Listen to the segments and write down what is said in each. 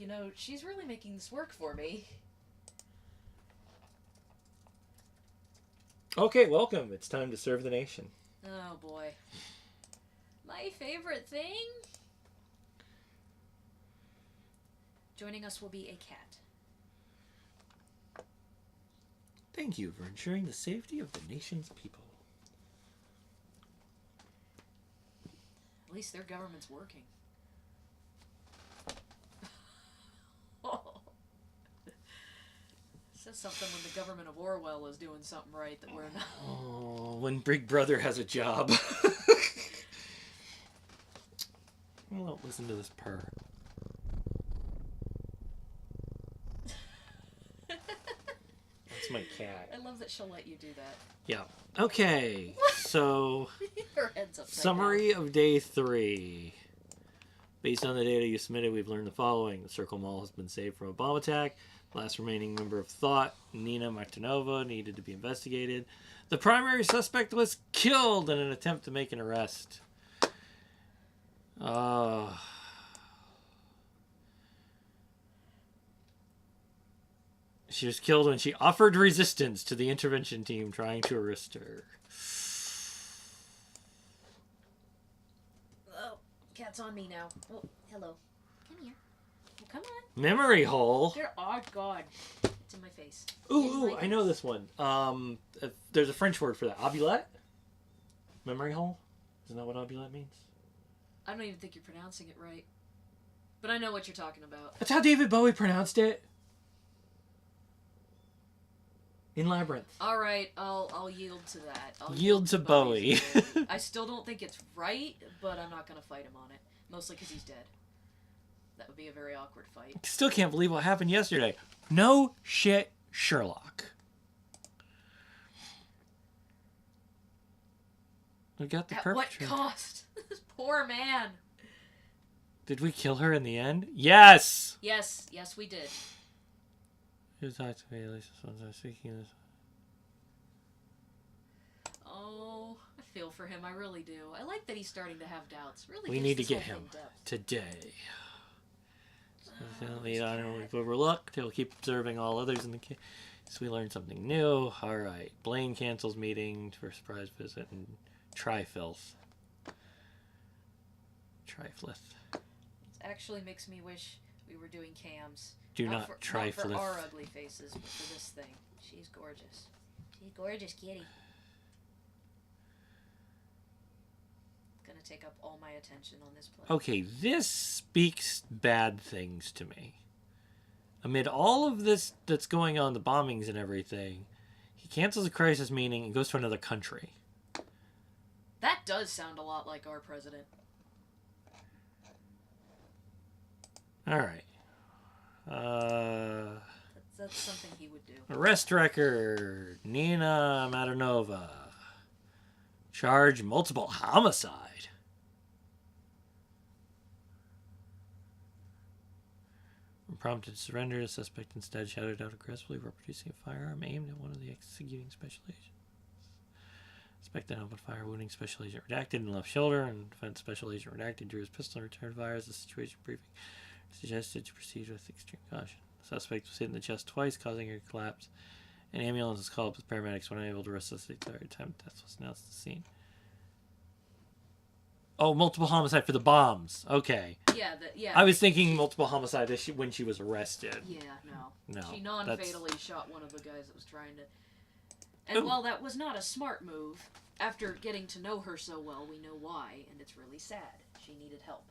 You know, she's really making this work for me. Okay, welcome. It's time to serve the nation. Oh, boy. My favorite thing? Joining us will be a cat. Thank you for ensuring the safety of the nation's people. At least their government's working. Says something when the government of Orwell is doing something right that we're not. Oh, when Big Brother has a job. Well, don't listen to this purr. That's my cat. I love that she'll let you do that. Yeah. Okay, so Her head's upside summary of day 3. Based on the data you submitted, we've learned the following. The Circle Mall has been saved from a bomb attack. The last remaining member of Thought, Nina Martinova, needed to be investigated. The primary suspect was killed in an attempt to make an arrest. She was killed when she offered resistance to the intervention team trying to arrest her. Oh, cat's on me now. Oh, hello. Come here. Oh, come on. Memory hole. Oh, God. It's in my face. Ooh, I know this one. There's a French word for that. Omelette? Memory hole? Isn't that what omelette means? I don't even think you're pronouncing it right. But I know what you're talking about. That's how David Bowie pronounced it. In Labyrinth. All right, I'll yield to that. I'll yield to Bowie. I still don't think it's right, but I'm not going to fight him on it. Mostly because he's dead. That would be a very awkward fight. Still can't believe what happened yesterday. No shit, Sherlock. We got the perpetrator. At what cost? This poor man. Did we kill her in the end? Yes! Yes, we did. Who talked to me? At least this one's speaking this. Oh, I feel for him. I really do. I like that he's starting to have doubts. Really, we need to get him today. Lead on, we've overlooked. He'll keep observing all others in the case. So we learned something new. All right. Blaine cancels meeting for a surprise visit and Trifilth. Triflith. It actually makes me wish we were doing cams. Do not Triflith. Not for our ugly faces, but for this thing. She's gorgeous. She's gorgeous, kitty. Gonna take up all my attention on this play. Okay, this speaks bad things to me. Amid all of this that's going on, the bombings and everything, he cancels a crisis meeting and goes to another country. That does sound a lot like our president. All right. That's something he would do. Arrest record. Nina Madanova. Charge multiple homicide. When prompted to surrender, the suspect instead shouted out aggressively, reproducing a firearm aimed at one of the executing special agents. Suspect then opened fire, wounding Special Agent Redacted in the left shoulder, and Defense Special Agent Redacted drew his pistol and returned fire as the situation briefing suggested to proceed with extreme caution. The suspect was hit in the chest twice, causing her to collapse. An ambulance was called up with paramedics when unable to resuscitate the third attempt. Death was announced at the scene. Oh, multiple homicide for the bombs. Okay. Yeah, I was thinking multiple homicide when she was arrested. Yeah, no. No. She non-fatally shot one of the guys that was trying to... And while that was not a smart move, after getting to know her so well, we know why, and it's really sad. She needed help.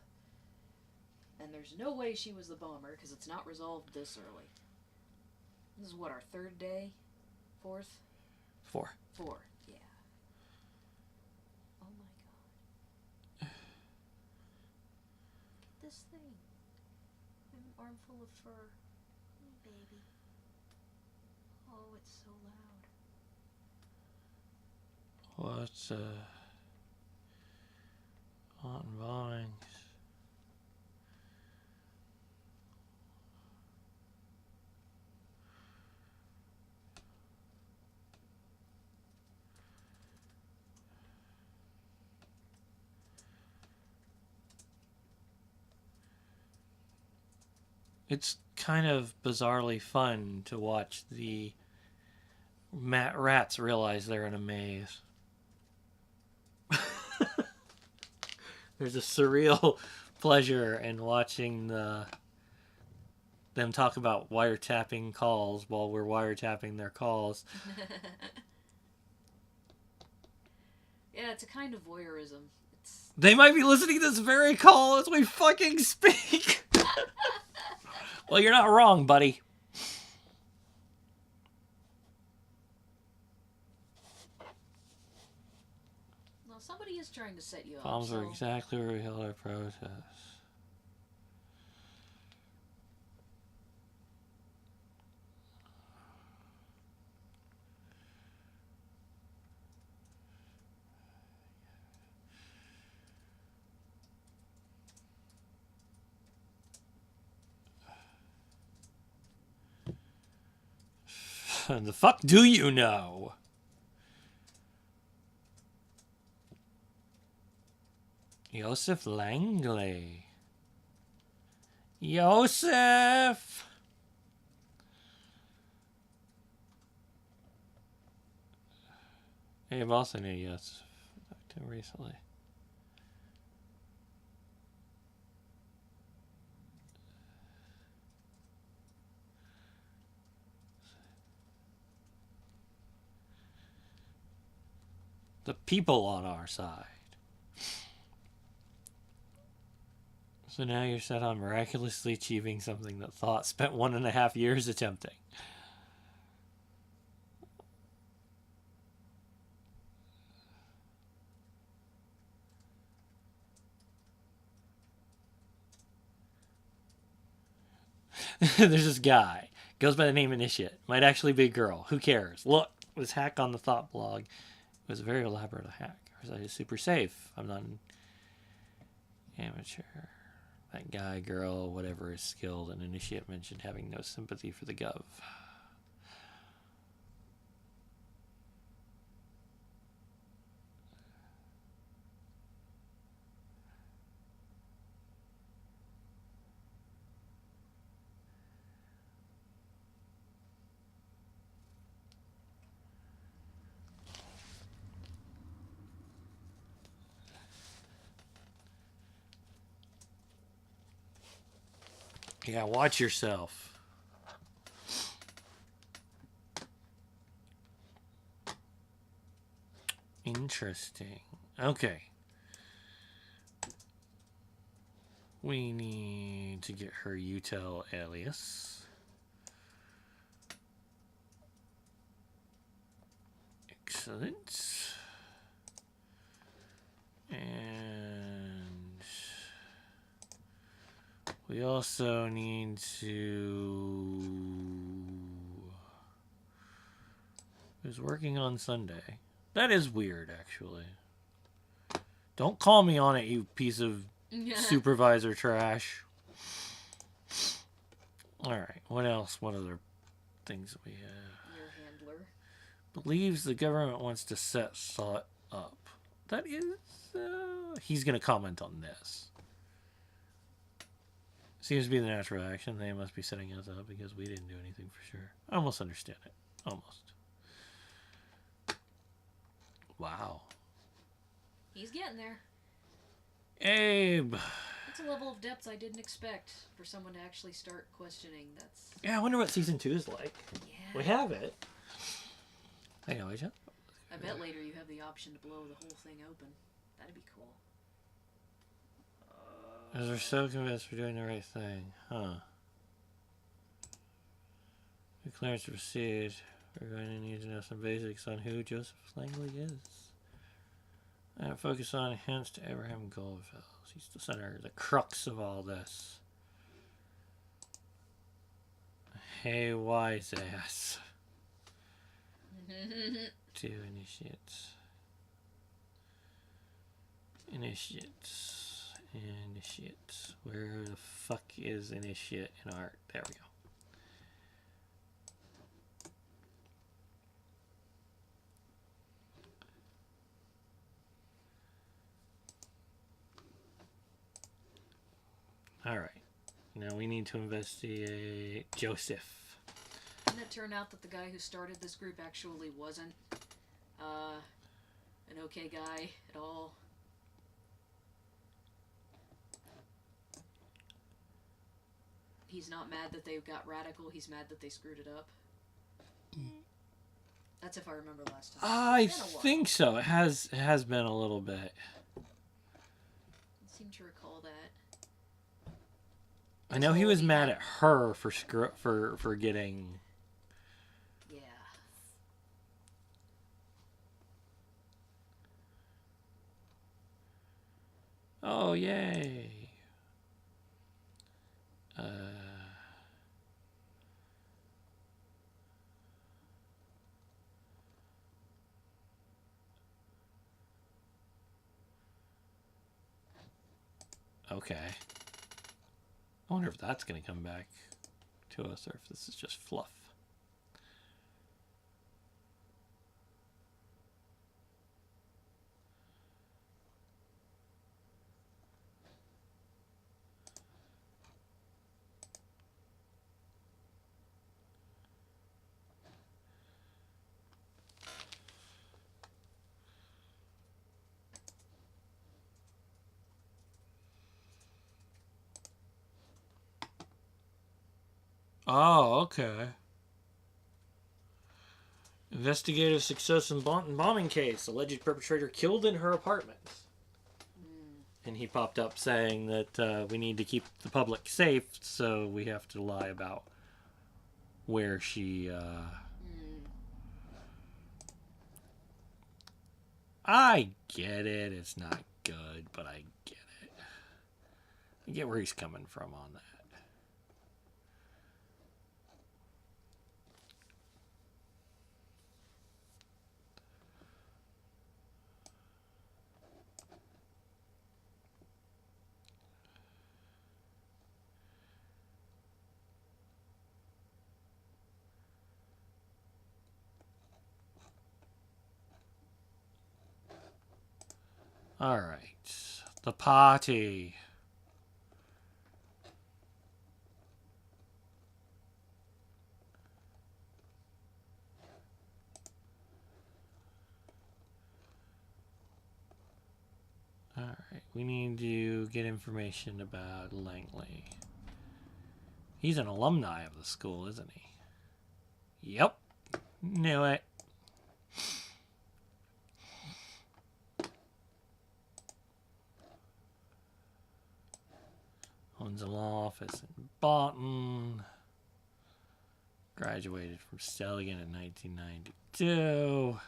And there's no way she was the bomber, because it's not resolved this early. This is what, our third day? Fourth? Four, yeah. Oh my god. Look at this thing. An armful of fur. Oh, baby. Oh, it's so loud. What's hot and bombings? It's kind of bizarrely fun to watch the rats realize they're in a maze. There's a surreal pleasure in watching them talk about wiretapping calls while we're wiretapping their calls. Yeah, it's a kind of voyeurism. They might be listening to this very call as we fucking speak. Well, you're not wrong, buddy. Well, somebody is trying to set you up. Bombs are exactly where we held our protest. The fuck do you know? Joseph Langley. Joseph! Hey, I've also knew Joseph. I talked to him recently. The people on our side. So now you're set on miraculously achieving something that Thought spent 1.5 years attempting. There's this guy. Goes by the name Initiate. Might actually be a girl. Who cares? Look, this hack on the Thought blog was a very elaborate hack. Our site is super safe. I'm not an amateur. That guy, girl, whatever is skilled, and Initiate mentioned having no sympathy for the Gov. Yeah, watch yourself. Interesting. Okay. We need to get her util alias. Excellent. And we also need to... Who's working on Sunday? That is weird, actually. Don't call me on it, you piece of supervisor trash. Alright, what else? What other things we have? Your handler. Believes the government wants to set Thought up. That is... he's going to comment on this. Seems to be the natural action. They must be setting us up because we didn't do anything for sure. I almost understand it. Almost. Wow. He's getting there. Abe. That's a level of depth I didn't expect for someone to actually start questioning. That's... Yeah, I wonder what season 2 is like. Yeah. We have it. I know, Asia. I bet later you have the option to blow the whole thing open. That'd be cool. As we're so convinced we're doing the right thing. Huh. The clearance to proceed. We're going to need to know some basics on who Joseph Langley is. And focus on hints to Abraham Goldfeld. He's the center, the crux of all this. Hey, wise ass. To initiates. Initiates. Where the fuck is initiate in art? There we go. Alright. Now we need to investigate Joseph. Didn't it turn out that the guy who started this group actually wasn't an okay guy at all? He's not mad that they got radical, he's mad that they screwed it up. That's if I remember last time. I think so. It has been a little bit. I seem to recall that. I know he was mad at her for getting. Yeah. Oh yay! Okay. I wonder if that's going to come back to us or if this is just fluff. Oh, okay. Investigative success in bombing case. Alleged perpetrator killed in her apartment. And he popped up saying that we need to keep the public safe, so we have to lie about where she... I get it. It's not good, but I get it. I get where he's coming from on that. All right, the party. All right, we need to get information about Langley. He's an alumni of the school, isn't he? Yep, knew it. Owns a law office in Boston. Graduated from Stelligan in 1992.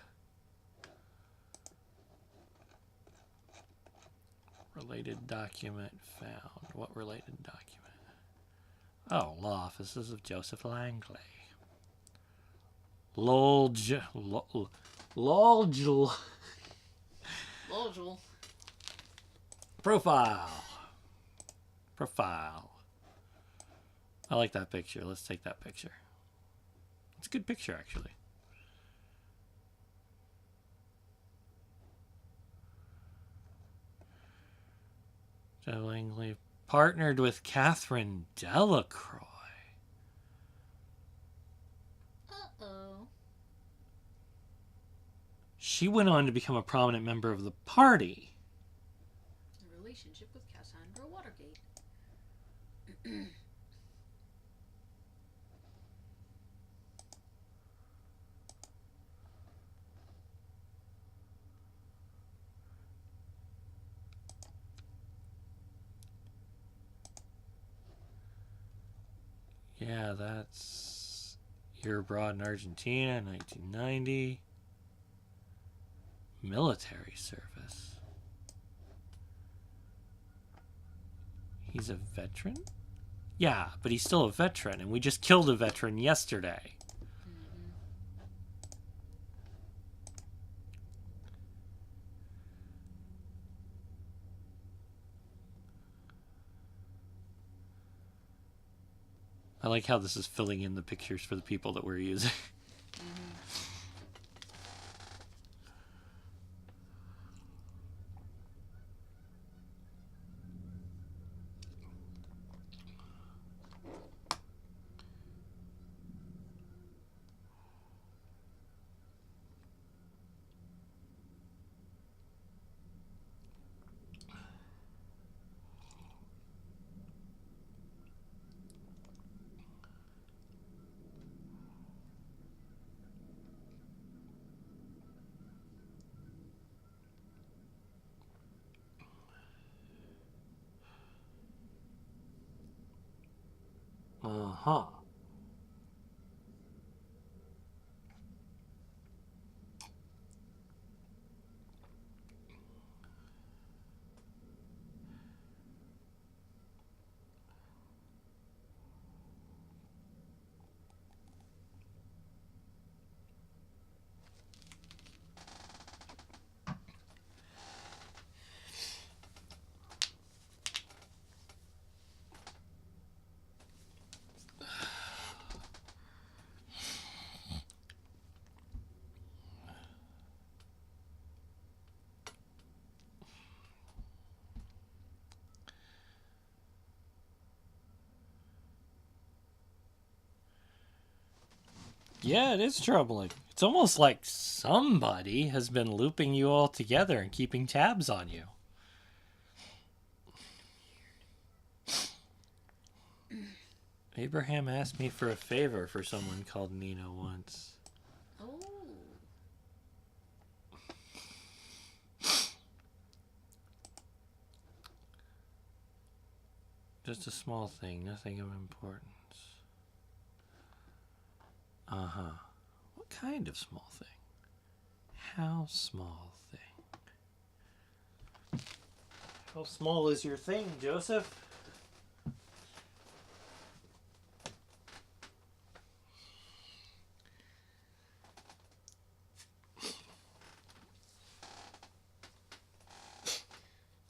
Related document found. What related document? Oh, law offices of Joseph Langley. Lolj. Profile. I like that picture. Let's take that picture. It's a good picture, actually. Joe Langley partnered with Catherine Delacroix. Uh-oh. She went on to become a prominent member of the party. A relationship with Cassandra Watergate. Yeah, that's year abroad in Argentina, 1990. Military service. He's a veteran? Yeah, but he's still a veteran, and we just killed a veteran yesterday. I like how this is filling in the pictures for the people that we're using. Uh-huh. Yeah, it is troubling. It's almost like somebody has been looping you all together and keeping tabs on you. Abraham asked me for a favor for someone called Nina once. Oh. Just a small thing, nothing of importance. Uh-huh. What kind of small thing? How small thing? How small is your thing, Joseph?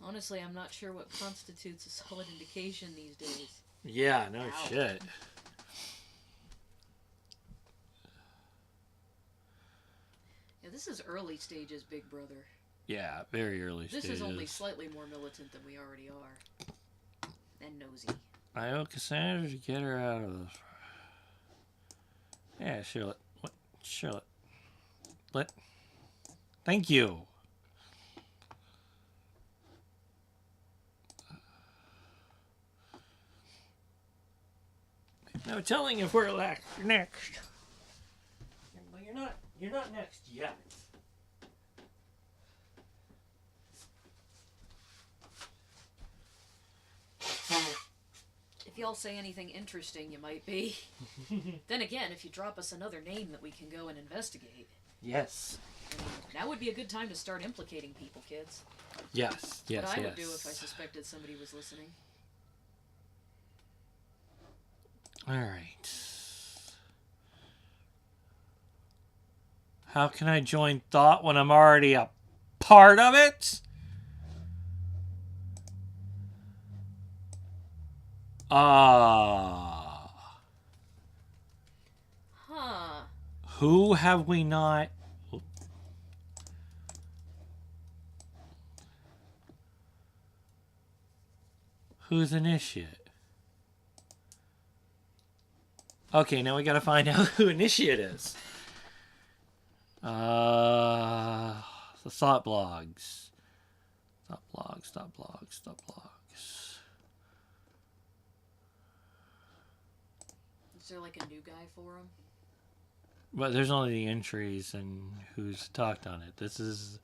Honestly, I'm not sure what constitutes a solid indication these days. Yeah, no Ow. shit. Yeah, this is early stages, Big Brother. Yeah, very early This stages. is only slightly more militant than we already are. And nosy. I owe Cassandra to get her out of this. Yeah, Charlotte. What? Charlotte. What? Thank you. No telling if we're next. Well, you're not next yet. If y'all say anything interesting, you might be. Then again, if you drop us another name that we can go and investigate. Yes. I mean, now would be a good time to start implicating people, kids. Yes, yes, What I yes. would do if I suspected somebody was listening. Alright. How can I join thought when I'm already a part of it? Huh. Who have we not... Who's initiate? Okay, now we gotta find out who initiate is. The thought blogs. Thought blogs. Is there like a new guy for him? But there's only the entries and who's talked on it. There's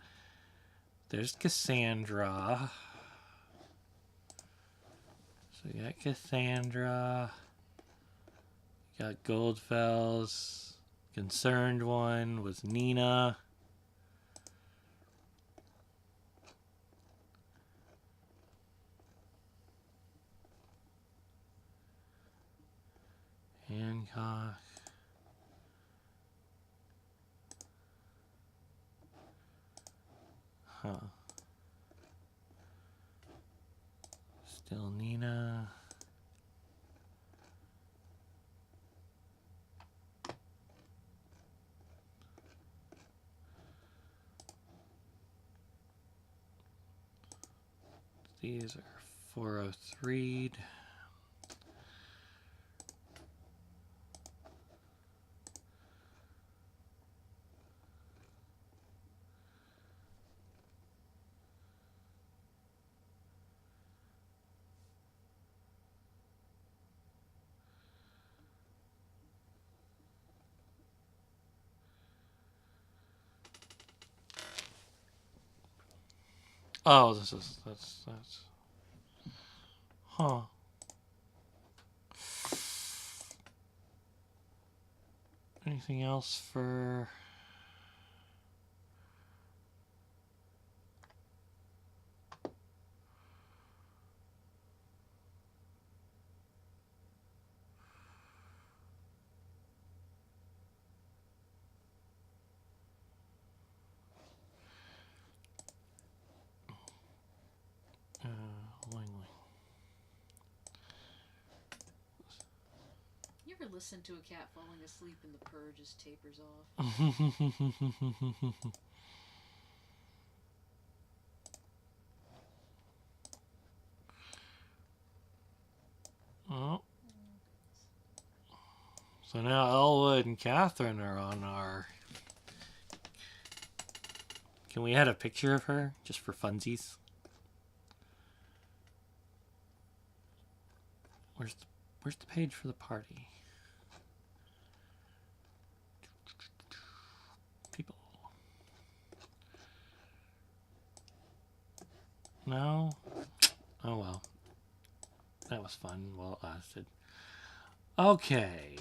Cassandra. So you got Cassandra. You got Goldfells. Concerned one was Nina. Hancock. Huh. Still Nina. These are 403. Oh, that's. Huh. Anything else for... Wing. You ever listen to a cat falling asleep and the purr just tapers off? Oh. So now Elwood and Catherine are on our... Can we add a picture of her, just for funsies? Where's the page for the party? People. No? Oh well. That was fun while it lasted. Okay.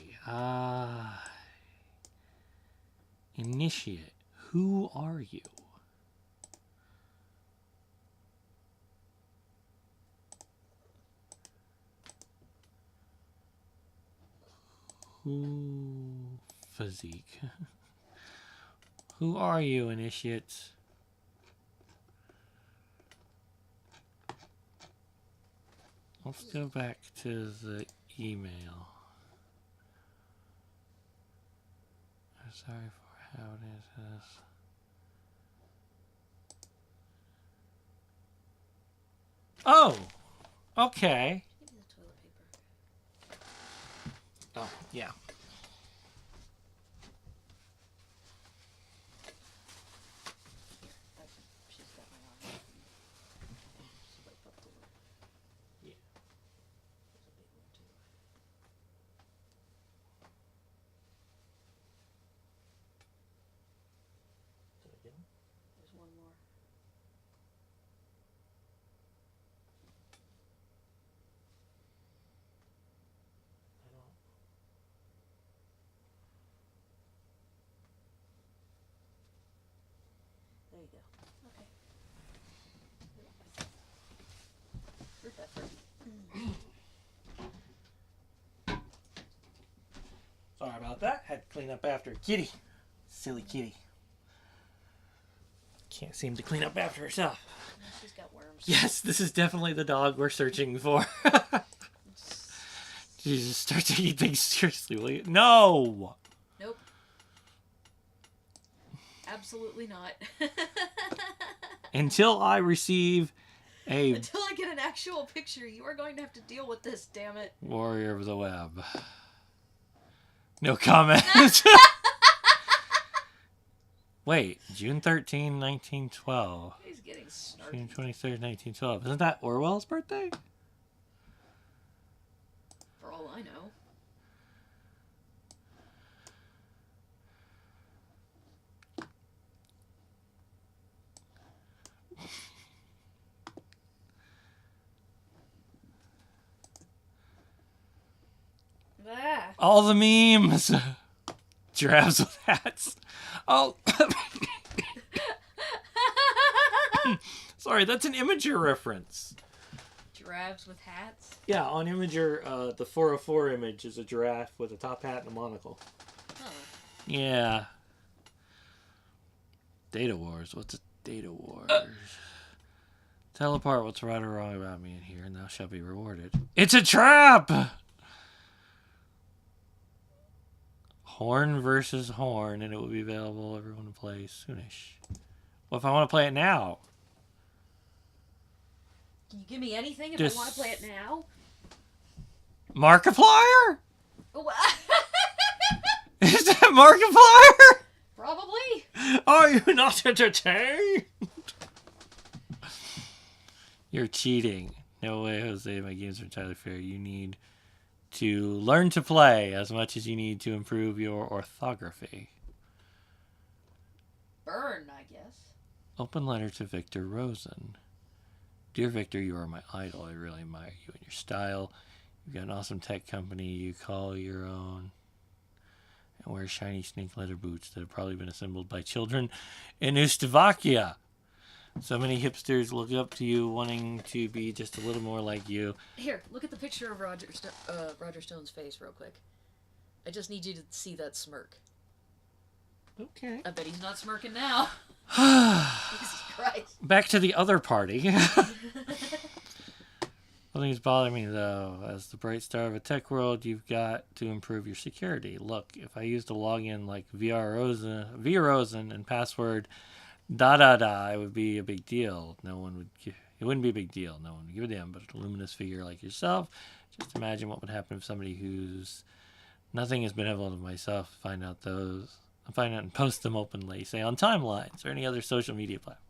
Initiate. Who are you? Physique. Who are you, initiates? Let's go back to the email. I'm sorry for how it is. Oh! Okay. Give me the toilet paper. Oh, yeah. Here, she's got my arm. Just wipe up the wood. Yeah. There's a big one too. Did I get him? There's one more. I don't. There you go. Okay. Fruit pepper. Sorry about that. Had to clean up after Kitty. Silly Kitty. Can't seem to clean up after herself. She's got worms. Yes, this is definitely the dog we're searching for. Jesus, start taking things seriously, will you? No! Nope. Absolutely not. Until I receive a Until I get an actual picture, you are going to have to deal with this, damn it. warrior of the web. No comment. Wait, June 13, 1912. He's getting snarky. June 23rd, 1912. Isn't that Orwell's birthday? For all I know. Ah. All the memes. Giraffes with hats. Oh. Sorry, that's an Imager reference. Giraffes with hats? Yeah, on Imager, the 404 image is a giraffe with a top hat and a monocle. Huh. Yeah. Data Wars. What's a Data Wars? Tell apart what's right or wrong about me in here, and thou shalt be rewarded. It's a trap! Horn versus Horn, and it will be available everyone to play soonish. Well, if I want to play it now. Can you give me anything if Just- I want to play it now? Markiplier? Oh, Is that Markiplier? probably. Are you not entertained? You're cheating. No way, Jose. My games are entirely fair. You need to learn to play as much as you need to improve your orthography. Burn, I guess. Open letter to Victor Rosen. Dear Victor, you are my idol. I really admire you and your style. You've got an awesome tech company you call your own. and wears shiny snake leather boots that have probably been assembled by children in Ustavakia. So many hipsters look up to you, wanting to be just a little more like you. Here, look at the picture of Roger Stone's face real quick. I just need you to see that smirk. Okay. I bet he's not smirking now. Jesus Christ. Back to the other party. Nothing's bothering me, though. As the bright star of a tech world, you've got to improve your security. Look, if I used a login like Via Rosen and password it would be a big deal. It wouldn't be a big deal. No one would give a damn, but a luminous figure like yourself. Just imagine what would happen if somebody who's nothing as benevolent of myself find out and post them openly, say on timelines or any other social media platform.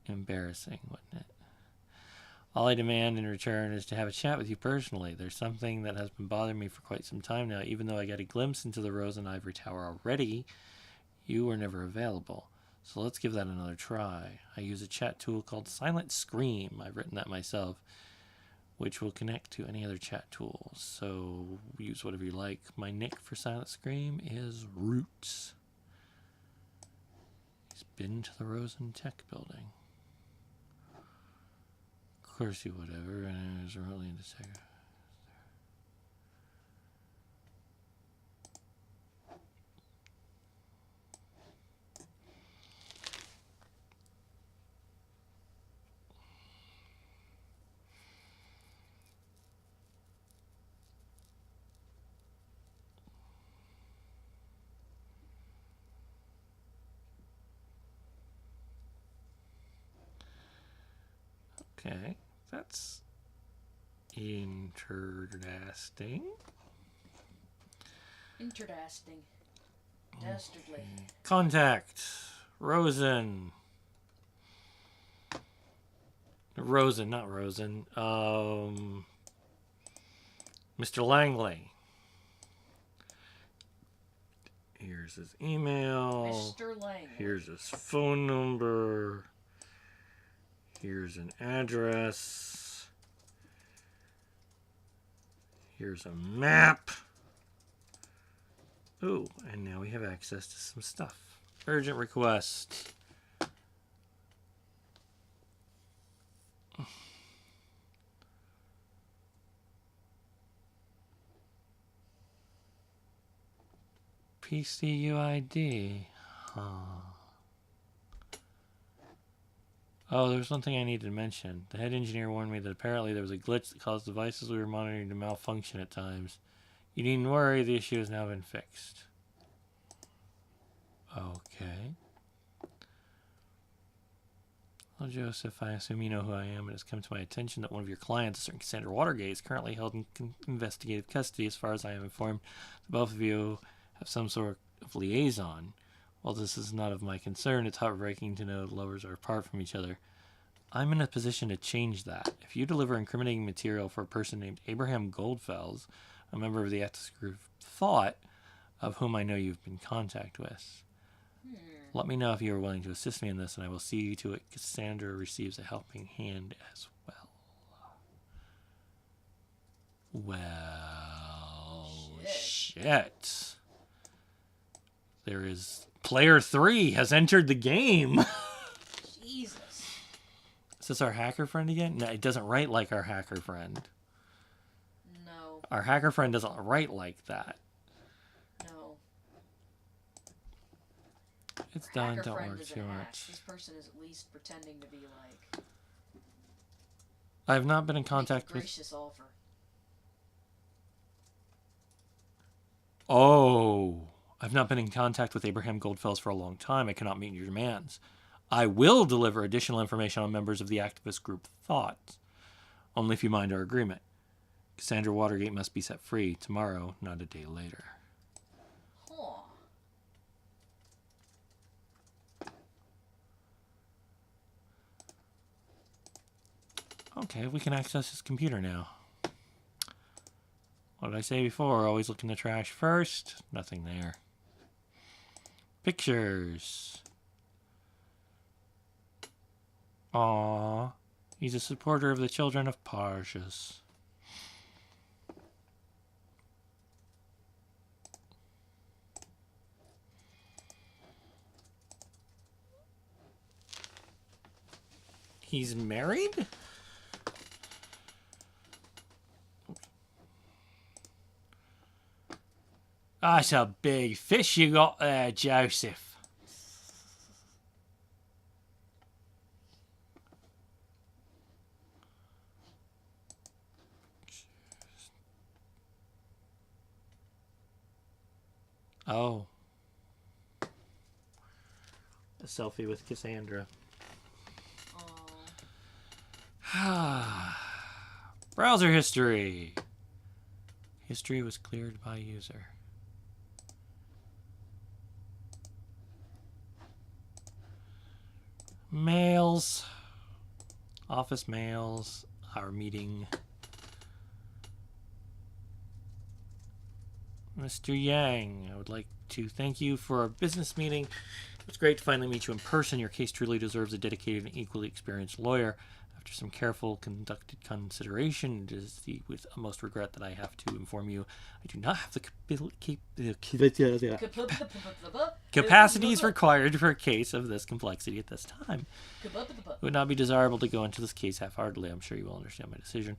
Embarrassing, wouldn't it? All I demand in return is to have a chat with you personally. There's something that has been bothering me for quite some time now. Even though I got a glimpse into the Rose and Ivory Tower already, you were never available. So let's give that another try. I use a chat tool called Silent Scream. I've written that myself, which will connect to any other chat tools. So use whatever you like. My nick for Silent Scream is Roots. He's been to the Rosen Tech building. Of course he would ever, and is really into tech. Okay, that's interesting. Interesting. Dastardly. Contact. Rosen. Rosen, not Rosen. Mr. Langley. Here's his email. Mr. Langley. Here's his phone number. Here's an address. Here's a map. Ooh, and now we have access to some stuff. Urgent request. PCUID. Huh. Oh, there's one thing I needed to mention. The head engineer warned me that apparently there was a glitch that caused devices we were monitoring to malfunction at times. You needn't worry, the issue has now been fixed. Okay. Well, Joseph, I assume you know who I am. It has come to my attention that one of your clients, a certain Cassandra Watergate, is currently held in investigative custody. As far as I am informed, both of you have some sort of liaison. While this is not of my concern, it's heartbreaking to know lovers are apart from each other. I'm in a position to change that. If you deliver incriminating material for a person named Abraham Goldfels, a member of the ethics group Thought, of whom I know you've been in contact with, let me know if you are willing to assist me in this, and I will see to it Cassandra receives a helping hand as well. Well, shit. There is... Player 3 has entered the game. Jesus. Is this our hacker friend again? No, it doesn't write like our hacker friend. No. Our hacker friend doesn't write like that. No. It's Our done. hacker Don't friend work is too an much. ass. This person is at least pretending to be like... I have not been in contact with... gracious offer. Oh... I've not been in contact with Abraham Goldfels for a long time. I cannot meet your demands. I will deliver additional information on members of the activist group Thought, only if you mind our agreement. Cassandra Watergate must be set free tomorrow, not a day later. Huh. Okay, we can access his computer now. What did I say before? Always look in the trash first. Nothing there. Pictures. Aww. He's a supporter of the children of Parshas. He's married? That's a big fish you got there, Joseph. Oh. A selfie with Cassandra. Browser history. History was cleared by user. Mails. Office mails. Our meeting. Mr. Yang, I would like to thank you for our business meeting. It's great to finally meet you in person. Your case truly deserves a dedicated and equally experienced lawyer. After some careful conducted consideration, it is with utmost regret that I have to inform you I do not have the capacities required for a case of this complexity at this time. It would not be desirable to go into this case half-heartedly. I'm sure you will understand my decision.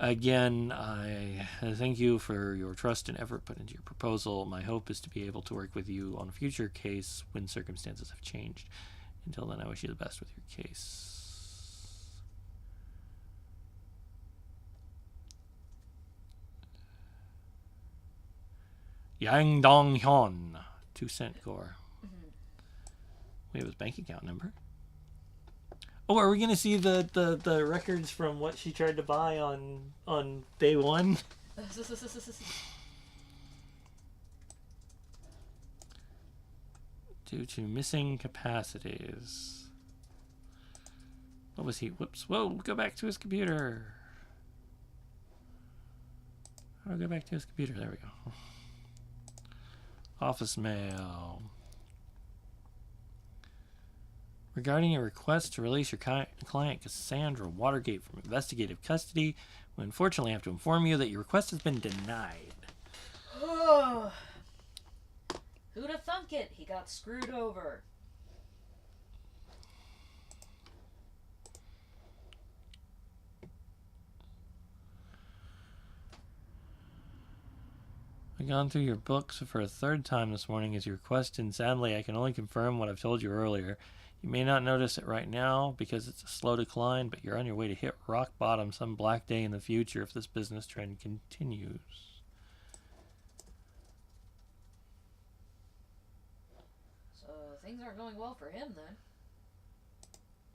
Again, I thank you for your trust and effort put into your proposal. My hope is to be able to work with you on a future case when circumstances have changed. Until then, I wish you the best with your case. Yang Dong Hyun, 2-cent core. We have his bank account number. Oh, are we going to see the records from what she tried to buy on day one? Due to missing capacities. What was he? Whoops. Whoa, go back to his computer. How do I go back to his computer? There we go. Office mail. Regarding a request to release your client Cassandra Watergate from investigative custody, we unfortunately have to inform you that your request has been denied. Oh, who'd have thunk it? He got screwed over. I've gone through your books for a third time this morning as you requested, and sadly I can only confirm what I've told you earlier. You may not notice it right now because it's a slow decline, but you're on your way to hit rock bottom some black day in the future if this business trend continues. So things aren't going well for him then.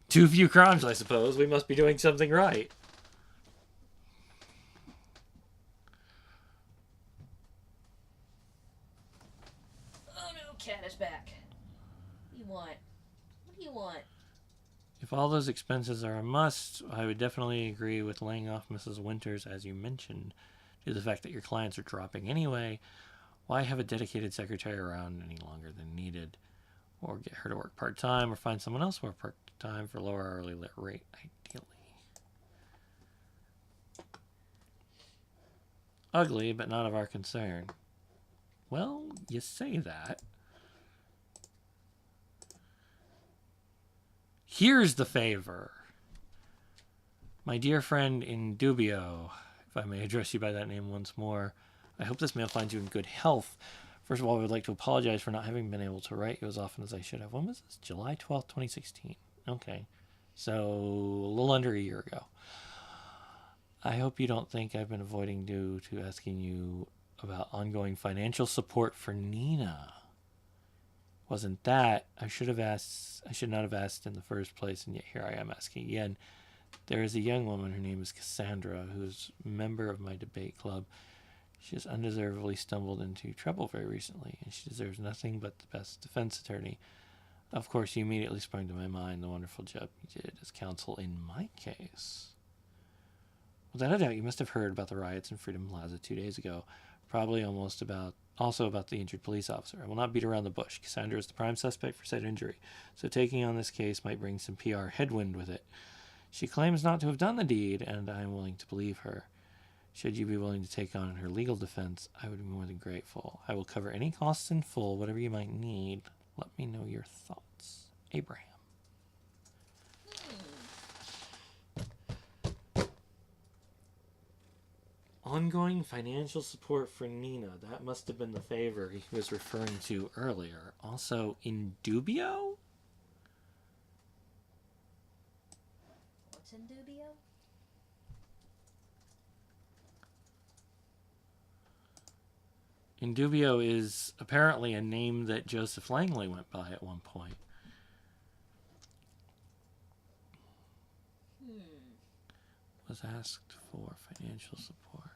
Too few crimes, I suppose. We must be doing something right. Oh no, Cat is back. What do you want? What do you want? If all those expenses are a must, I would definitely agree with laying off Mrs. Winters, as you mentioned. Due to the fact that your clients are dropping anyway, why have a dedicated secretary around any longer than needed? Or get her to work part-time, or find someone else to work part-time for lower hourly rate, ideally. Ugly, but not of our concern. Well, you say that. Here's the favor. My dear friend in dubio, if I may address you by that name once more, I hope this mail finds you in good health. First of all, I would like to apologize for not having been able to write you as often as I should have. When was this? July 12th, 2016. Okay. So, a little under a year ago. I hope you don't think I've been avoiding due to asking you about ongoing financial support for Nina. Wasn't that, I should not have asked in the first place, and yet here I am asking again. There is a young woman, her name is Cassandra, who is a member of my debate club. She has undeservedly stumbled into trouble very recently, and she deserves nothing but the best defense attorney. Of course, you immediately sprung to my mind the wonderful job you did as counsel in my case. Without a doubt, you must have heard about the riots in Freedom Plaza 2 days ago, probably also about the injured police officer. I will not beat around the bush. Cassandra is the prime suspect for said injury, so taking on this case might bring some PR headwind with it. She claims not to have done the deed, and I am willing to believe her. Should you be willing to take on her legal defense, I would be more than grateful. I will cover any costs in full, whatever you might need. Let me know your thoughts. Abraham. Ongoing financial support for Nina. That must have been the favor he was referring to earlier. Also, in dubio? What's in dubio? In dubio is apparently a name that Joseph Langley went by at one point. Was asked for financial support.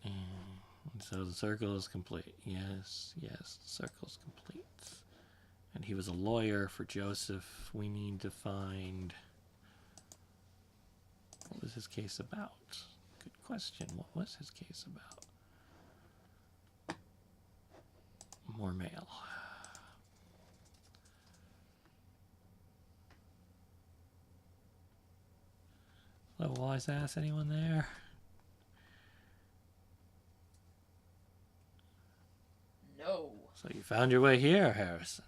And so the circle is complete. Yes, the circle is complete. And he was a lawyer for Joseph. We need to find... What was his case about? Good question. What was his case about? More mail. Hello, wise ass. Anyone there? No. So you found your way here, Harrison.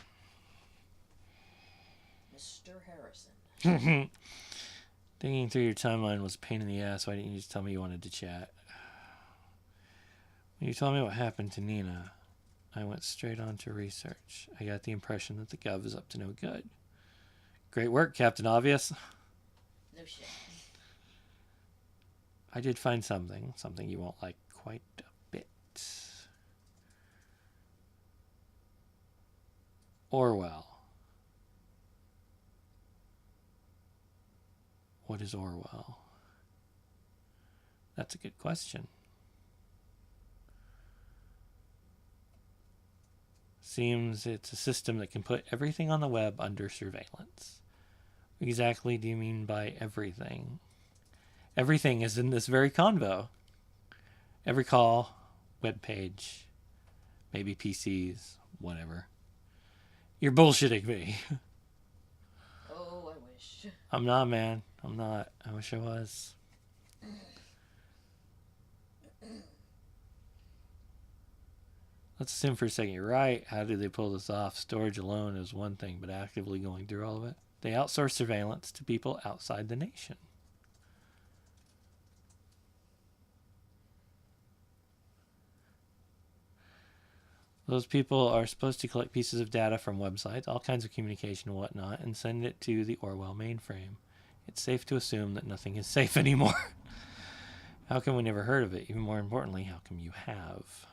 Mr. Harrison. Digging through your timeline was a pain in the ass. Why didn't you just tell me you wanted to chat? When you told me what happened to Nina, I went straight on to research. I got the impression that the Gov is up to no good. Great work, Captain Obvious. No shit. I did find something you won't like quite a bit. Orwell. What is Orwell? That's a good question. Seems it's a system that can put everything on the web under surveillance. What exactly do you mean by everything? Everything is in this very convo. Every call, web page, maybe PCs, whatever. You're bullshitting me. Oh, I wish. I'm not, man. I'm not. I wish I was. Let's assume for a second you're right. How do they pull this off? Storage alone is one thing, but actively going through all of it. They outsource surveillance to people outside the nation. Those people are supposed to collect pieces of data from websites, all kinds of communication and whatnot, and send it to the Orwell mainframe. It's safe to assume that nothing is safe anymore. How come we never heard of it? Even more importantly, how come you have?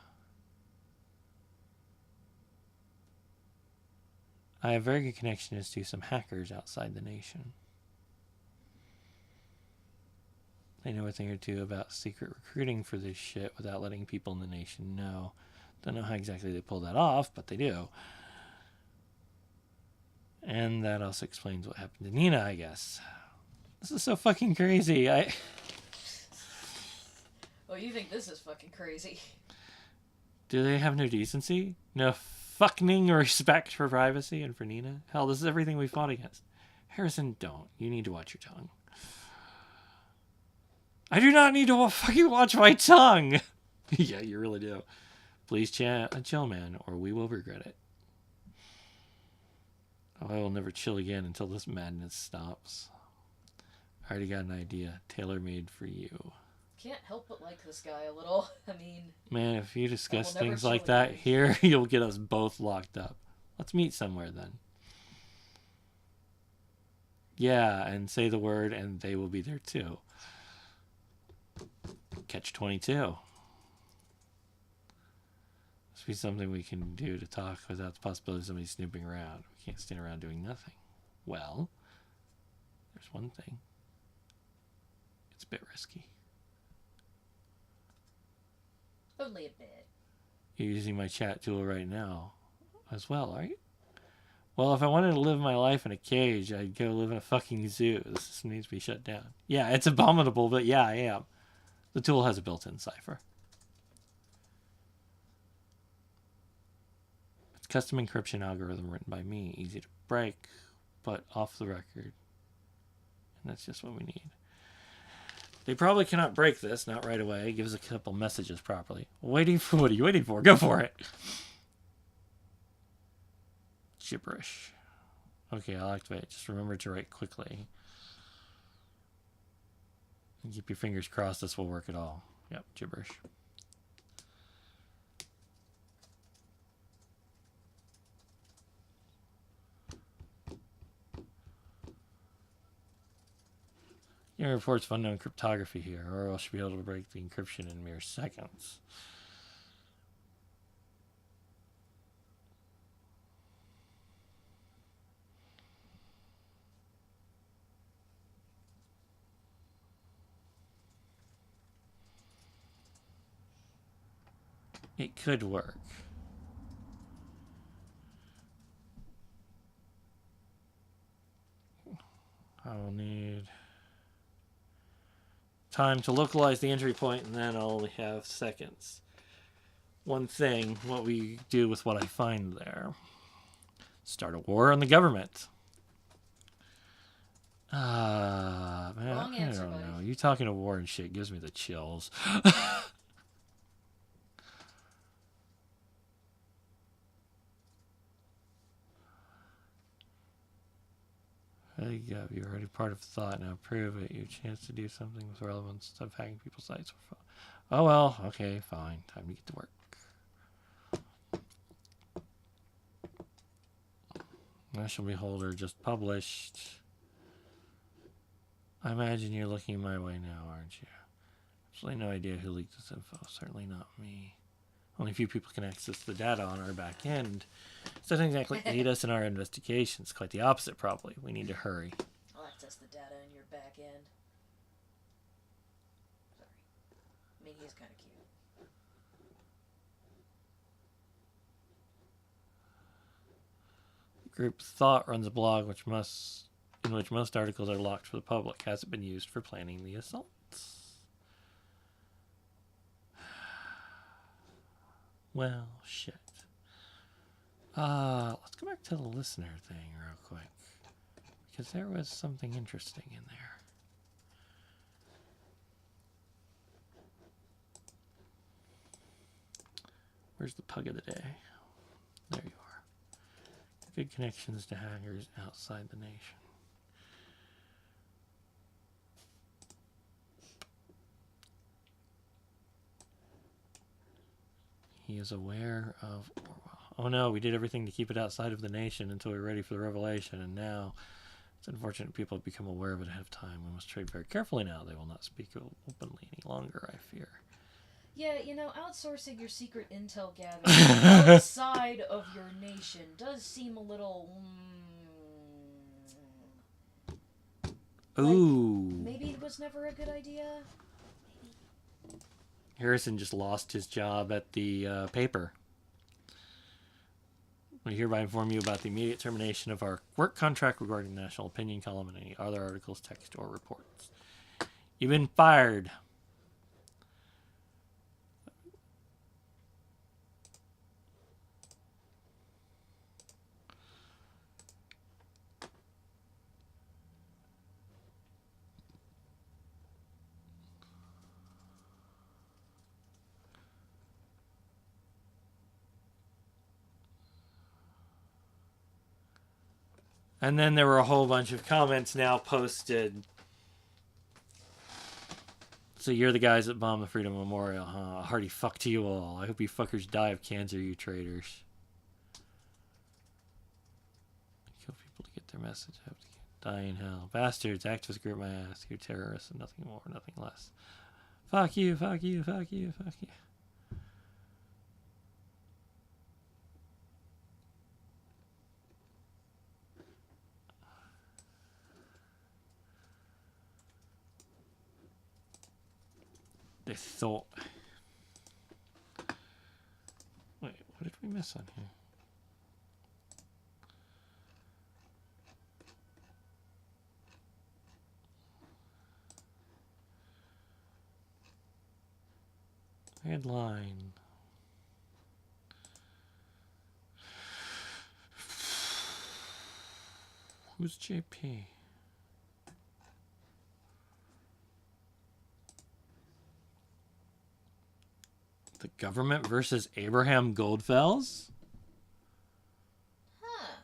I have very good connections to some hackers outside the nation. They know a thing or two about secret recruiting for this shit without letting people in the nation know. Don't know how exactly they pull that off, but they do. And that also explains what happened to Nina, I guess. This is so fucking crazy. Oh, you think this is fucking crazy? Do they have no decency? No fucking respect for privacy and for Nina? Hell, this is everything we fought against. Harrison, don't. You need to watch your tongue. I do not need to fucking watch my tongue. Yeah, you really do. Please chill, man, or we will regret it. Oh, I will never chill again until this madness stops. I already got an idea. Tailor-made for you. Can't help but like this guy a little. I mean... Man, if you discuss things chill like that again. here, you'll get us both locked up. Let's meet somewhere then. Yeah, and say the word and they will be there too. Catch 22. This be something we can do to talk without the possibility of somebody snooping around. We can't stand around doing nothing. Well, there's one thing. It's a bit risky. Only a bit. You're using my chat tool right now as well, are you? Well, if I wanted to live my life in a cage, I'd go live in a fucking zoo. This system needs to be shut down. Yeah, it's abominable, but yeah, I am. The tool has a built-in cipher. It's a custom encryption algorithm written by me. Easy to break, but off the record. And that's just what we need. They probably cannot break this, not right away. Give us a couple messages properly. Waiting for what are you waiting for? Go for it. Gibberish. Okay, I'll activate. Just remember to write quickly. And keep your fingers crossed this will work at all. Yep, gibberish. Your reports of unknown cryptography here. Orwell should be able to break the encryption in mere seconds. It could work. I'll need time to localize the entry point, and then I'll only have seconds. One thing, what we do with what I find there. Start a war on the government. Man, Wrong answer, I don't buddy. know. You talking to war and shit gives me the chills. There you go. You're already part of thought. Now prove it. Your chance to do something with relevance instead of hacking people's sites. Oh well. Okay, fine. Time to get to work. National Beholder just published. I imagine you're looking my way now, aren't you? Absolutely no idea who leaked this info. Certainly not me. Only a few people can access the data on our back end. It doesn't exactly aid us in our investigations. Quite the opposite, probably. We need to hurry. I'll access the data in your back end. Sorry. I mean, he's kind of cute. Group Thought runs a blog in which most articles are locked for the public. Hasn't been used for planning the assaults. Well, shit. Let's go back to the listener thing real quick. Because there was something interesting in there. Where's the pug of the day? There you are. Good connections to hackers outside the nation. He is aware of Orwell. Oh no, we did everything to keep it outside of the nation until we were ready for the revelation, and now it's unfortunate people have become aware of it ahead of time. We must trade very carefully now. They will not speak openly any longer, I fear. Yeah, you know, outsourcing your secret intel gathering outside of your nation does seem a little... Ooh. Maybe it was never a good idea? Harrison just lost his job at the paper. We hereby inform you about the immediate termination of our work contract regarding the national opinion column and any other articles, text, or reports. You've been fired. And then there were a whole bunch of comments now posted. So you're the guys that bombed the Freedom Memorial, huh? A hearty fuck to you all. I hope you fuckers die of cancer, you traitors. Kill people to get their message out. Die in hell. Bastards, activists grip my ass. You're terrorists and nothing more, nothing less. Fuck you, fuck you, fuck you, fuck you. They thought. Wait, what did we miss on here? Headline. Who's JP? Government versus Abraham Goldfels? Huh.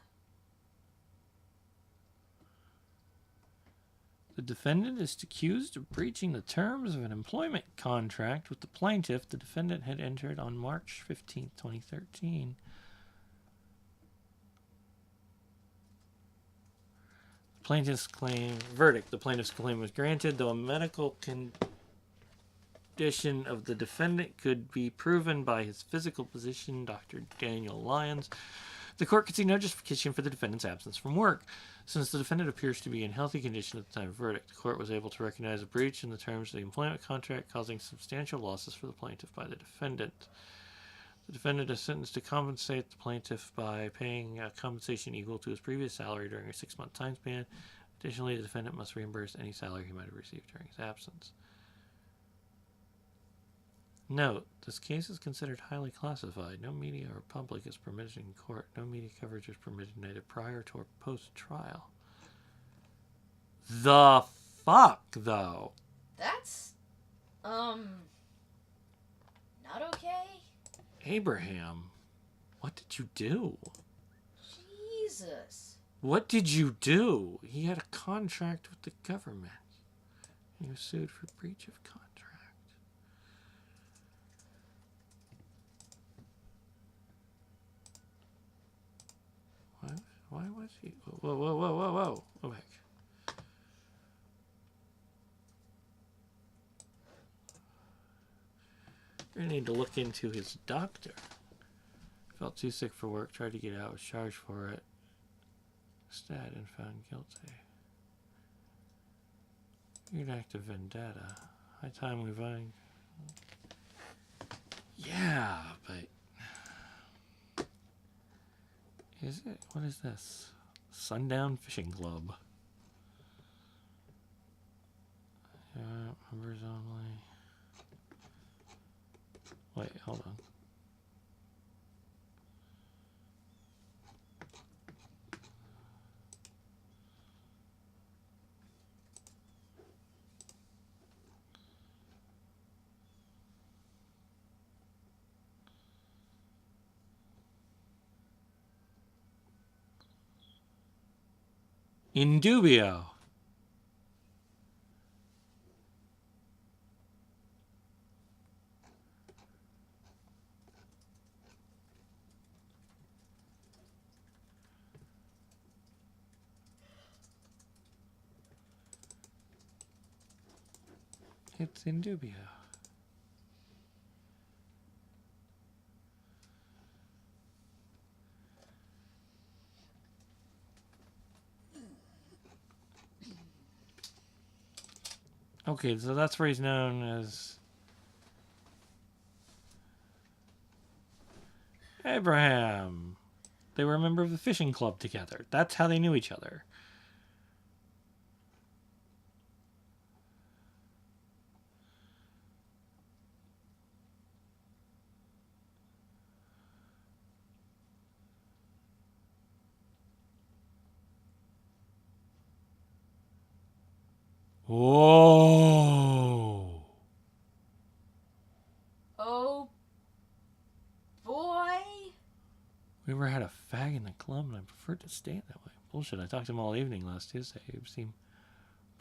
The defendant is accused of breaching the terms of an employment contract with the plaintiff the defendant had entered on March 15, 2013. Plaintiff's claim verdict. The plaintiff's claim was granted, though a medical condition of the defendant could be proven by his physical physician, Dr. Daniel Lyons. The court could see no justification for the defendant's absence from work. Since the defendant appears to be in healthy condition at the time of verdict, the court was able to recognize a breach in the terms of the employment contract, causing substantial losses for the plaintiff by the defendant. The defendant is sentenced to compensate the plaintiff by paying a compensation equal to his previous salary during a 6-month time span. Additionally, the defendant must reimburse any salary he might have received during his absence. Note, this case is considered highly classified. No media or public is permitted in court. No media coverage is permitted neither prior to or post-trial. The fuck, though? That's, not okay? Abraham, what did you do? Jesus. What did you do? He had a contract with the government. And he was sued for breach of contract. Why was he? Whoa. Go back. You're going to need to look into his doctor. Felt too sick for work, tried to get out, was charged for it. Instead, and found guilty. Weird act of vendetta. High time we find. Yeah, but. Is it? What is this? Sundown Fishing Club. Members only. Wait, hold on. In dubio. It's in dubio. Okay, so that's where he's known as Abraham. They were a member of the fishing club together. That's how they knew each other. Whoa. Oh, boy. We ever had a fag in the club and I preferred to stay that way. Bullshit, I talked to him all evening last Tuesday. He seemed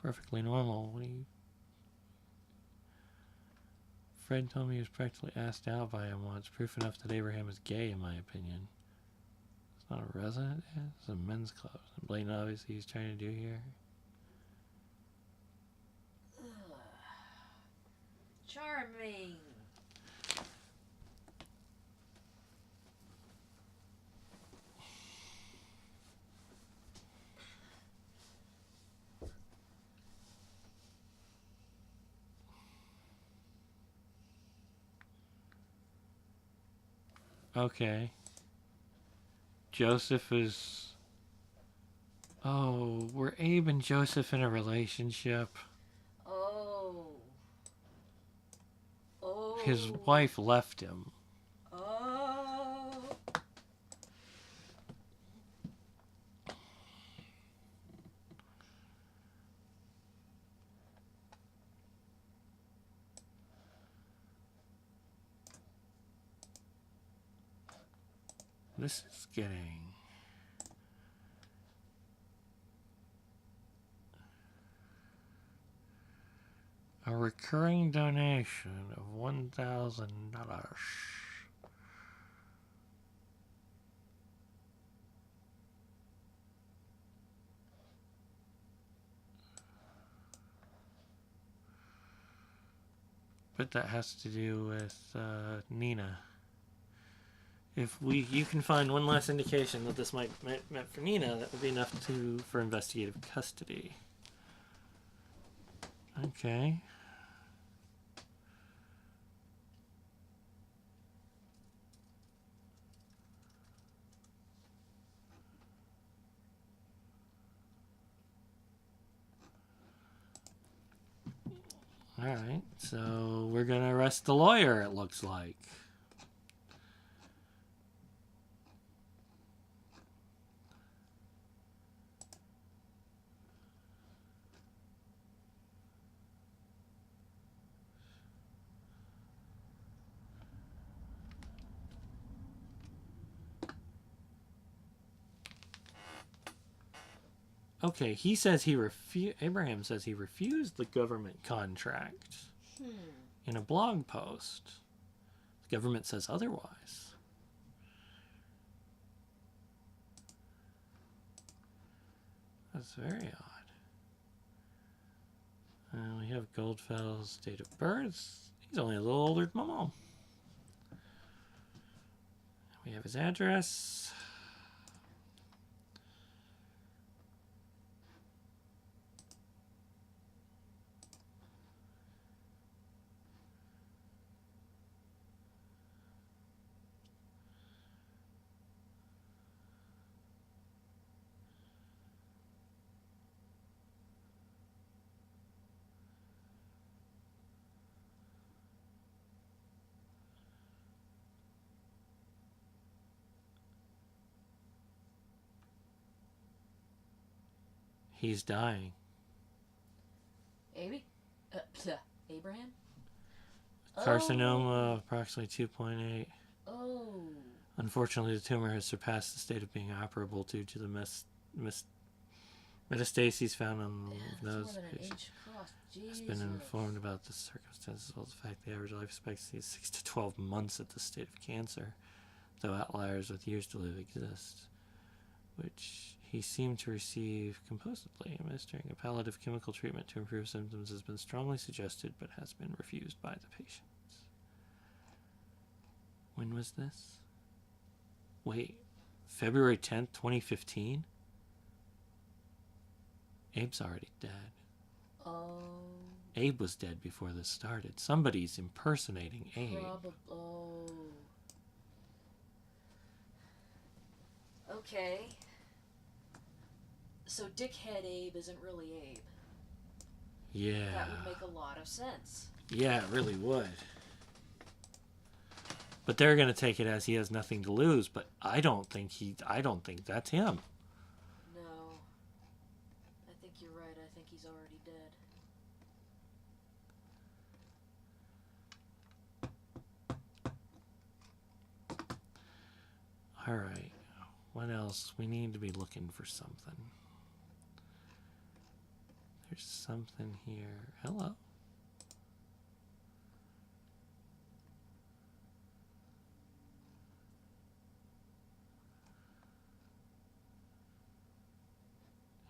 perfectly normal. Fred told me he was practically asked out by him once. Proof enough that Abraham is gay, in my opinion. It's not a resident, it's a men's club. It's blatant obvious he's trying to do here. Charming. Okay. Joseph is... Oh, were Abe and Joseph in a relationship? Oh. His wife left him. Oh. This is getting... a recurring donation of $1,000. But that has to do with Nina. If you can find one last indication that this might meant for Nina, that would be enough for investigative custody. Okay. Alright, so we're gonna arrest the lawyer, it looks like. Okay, he says Abraham says he refused the government contract in a blog post. The government says otherwise. That's very odd. We have Goldfell's date of birth. He's only a little older than my mom. We have his address. He's dying. Abraham? Carcinoma, approximately 2.8. Oh. Unfortunately, the tumor has surpassed the state of being operable due to the metastases found on the nose. Has been informed about the circumstances, as well as the fact the average life expectancy is 6 to 12 months at the state of cancer, though outliers with years to live exist, which he seemed to receive composedly. Administering a palliative chemical treatment to improve symptoms has been strongly suggested, but has been refused by the patients. When was this? Wait, February 10th, 2015? Abe's already dead. Oh. Abe was dead before this started. Somebody's impersonating Abe. Oh. Okay. So Dickhead Abe isn't really Abe. Yeah. That would make a lot of sense. Yeah, it really would. But they're going to take it as he has nothing to lose, but I don't think that's him. No. I think you're right. I think he's already dead. All right. What else? We need to be looking for something. There's something here. Hello.